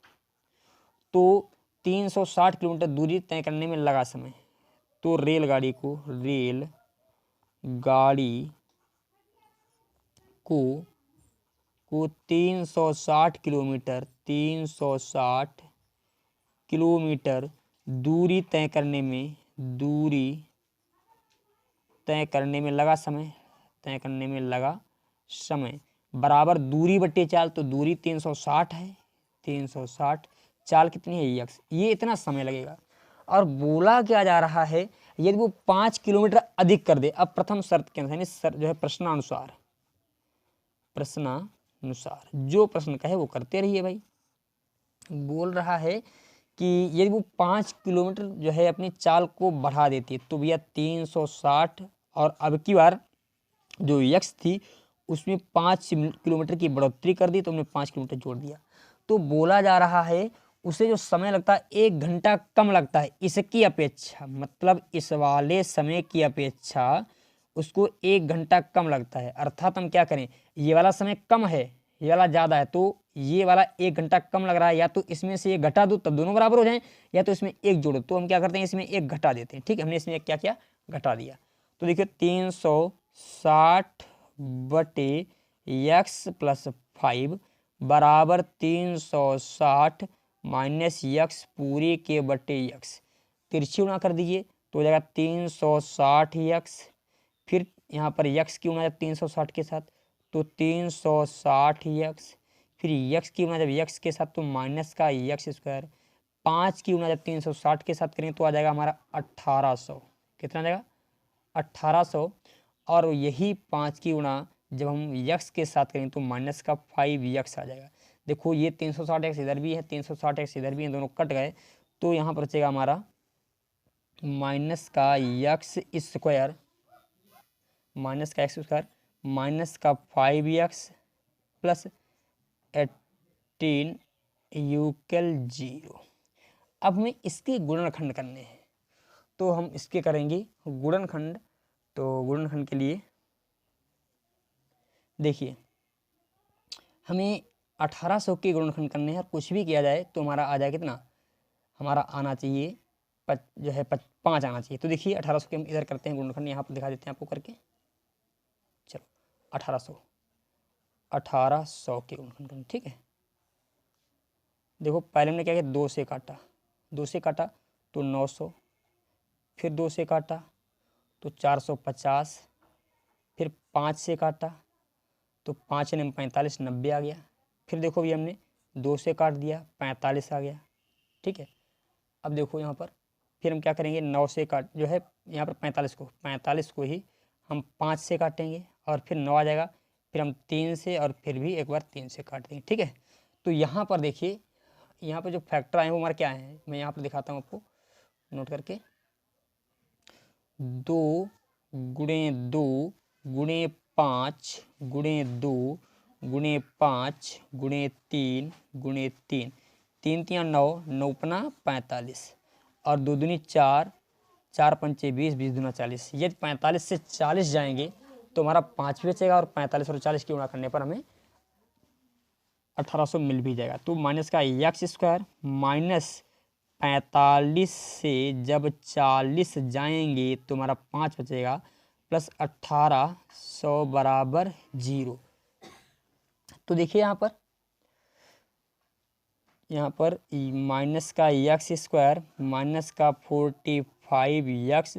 तो 360 किलोमीटर दूरी तय करने में लगा समय, तो रेलगाड़ी को 360 किलोमीटर दूरी तय करने में लगा समय बराबर दूरी बट्टे चाल, तो दूरी 360 है, 360 चाल कितनी है x, ये इतना समय लगेगा। और बोला क्या जा रहा है, यदि वो 5 किलोमीटर अधिक कर दे, अब प्रथम शर्त के अनुसार जो है प्रश्नानुसार जो प्रश्न कहे वो करते रहिए भाई। बोल रहा है कि यदि वो 5 किलोमीटर जो है अपनी चाल को बढ़ा देती है तो भैया 360 और अब की बार जो x थी उसमें 5 किलोमीटर की बढ़ोतरी कर दी, तो हमने 5 किलोमीटर जोड़ दिया। तो बोला जा रहा है उसे जो समय लगता है 1 घंटा कम लगता है इसकी अपेक्षा, मतलब इस वाले समय की अपेक्षा उसको 1 घंटा कम लगता है। अर्थात हम क्या करें, ये वाला समय कम है, ये वाला ज़्यादा है, तो ये वाला 1 घंटा कम लग रहा है, या तो इसमें से 1 घटा दो तब दोनों बराबर हो जाएं, या तो इसमें 1 जोड़ो, तो हम क्या करते हैं इसमें 1 घटा देते हैं, ठीक है। हमने इसमें क्या किया, घटा दिया। तो देखिए 360 बटे x प्लस 5 बराबर 360 माइनस x पूरे के बटे x, तिरछी गुणा कर दीजिए तो हो जाएगा 360x, फिर यहाँ पर x की गुणा जब 360 के साथ तो 360x, फिर x की गुणा जब x के साथ तो माइनस का x स्क्वायर, 5 की गुणा जब 360 के साथ करें तो आ जाएगा हमारा 1800, कितना आ जाएगा 1800, और यही 5 की गुणा जब हम x के साथ करें तो माइनस का 5x आ जाएगा। देखो ये 360x इधर भी है, 360x इधर भी है, दोनों कट गए, तो यहाँ पर बचेगा हमारा माइनस का x स्क्वायर माइनस का 5x प्लस 18 यूकल 0। अब हमें इसके गुणनखंड करने हैं, तो हम इसके करेंगे गुणनखंड। तो गुणनखंड के लिए देखिए हमें 1800 के गुणनखंड करने हैं, और कुछ भी किया जाए तो हमारा आ जाए कितना, हमारा आना चाहिए जो है 5 आना चाहिए। तो देखिए 1800 के हम इधर करते हैं गुणनखंड, यहाँ पर दिखा देते हैं आपको करके। चलो 1800 के गुणनखंड करें, ठीक है। देखो पहले हमने क्या किया, 2 से काटा, 2 से काटा तो 900, फिर 2 से काटा तो 450, फिर 5 से काटा तो 5 ने 45, 90 आ गया। फिर देखो भी हमने 2 से काट दिया, 45 आ गया, ठीक है। अब देखो यहाँ पर फिर हम क्या करेंगे, 9 से काट जो है यहाँ पर 45 को ही हम 5 से काटेंगे, और फिर 9 आ जाएगा, फिर हम 3 से, और फिर भी एक बार 3 से काट देंगे, ठीक है। तो यहाँ पर देखिए, यहाँ पर जो फैक्टर आए वो हमारे क्या हैं, मैं यहाँ पर दिखाता हूँ आपको नोट करके। 2 गुणे 2 गुणे 5 गुणे 2 गुणे 5 गुणे 3 गुणे 3, 3 3 9, 9 पना 45, और 2 दूनी 4, 4 पंचे 20, 20 दूना 40। यदि 45 से 40 जाएंगे तो हमारा 5 भी बचेगा, और 45 और 40 की गुणा करने पर हमें 1800 मिल भी जाएगा। तो माइनस का एक्स स्क्वायर माइनस 45 से जब 40 जाएंगे तो हमारा 5 बचेगा, प्लस 1800 बराबर 0। तो देखिए यहाँ पर माइनस का एक्स स्क्वायर माइनस का 45x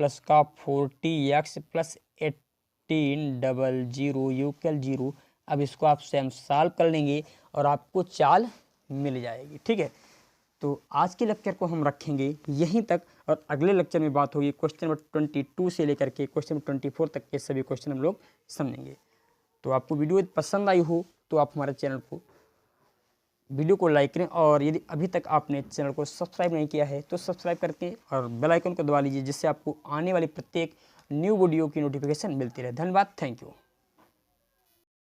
प्लस का 40x प्लस 1800 यूकल 0। अब इसको आप स्वयं सॉल्व कर लेंगे और आपको चाल मिल जाएगी, ठीक है। तो आज के लेक्चर को हम रखेंगे यहीं तक, और अगले लेक्चर में बात होगी क्वेश्चन नंबर 22 से लेकर के क्वेश्चन नंबर 24 तक के सभी क्वेश्चन हम लोग समझेंगे। तो आपको वीडियो पसंद आई हो तो आप हमारे चैनल को वीडियो को लाइक करें, और यदि अभी तक आपने चैनल को सब्सक्राइब नहीं किया है तो सब्सक्राइब करके और बेल आइकन को दबा लीजिए, जिससे आपको आने वाली प्रत्येक न्यू वीडियो की नोटिफिकेशन मिलती रहे। धन्यवाद, थैंक यू।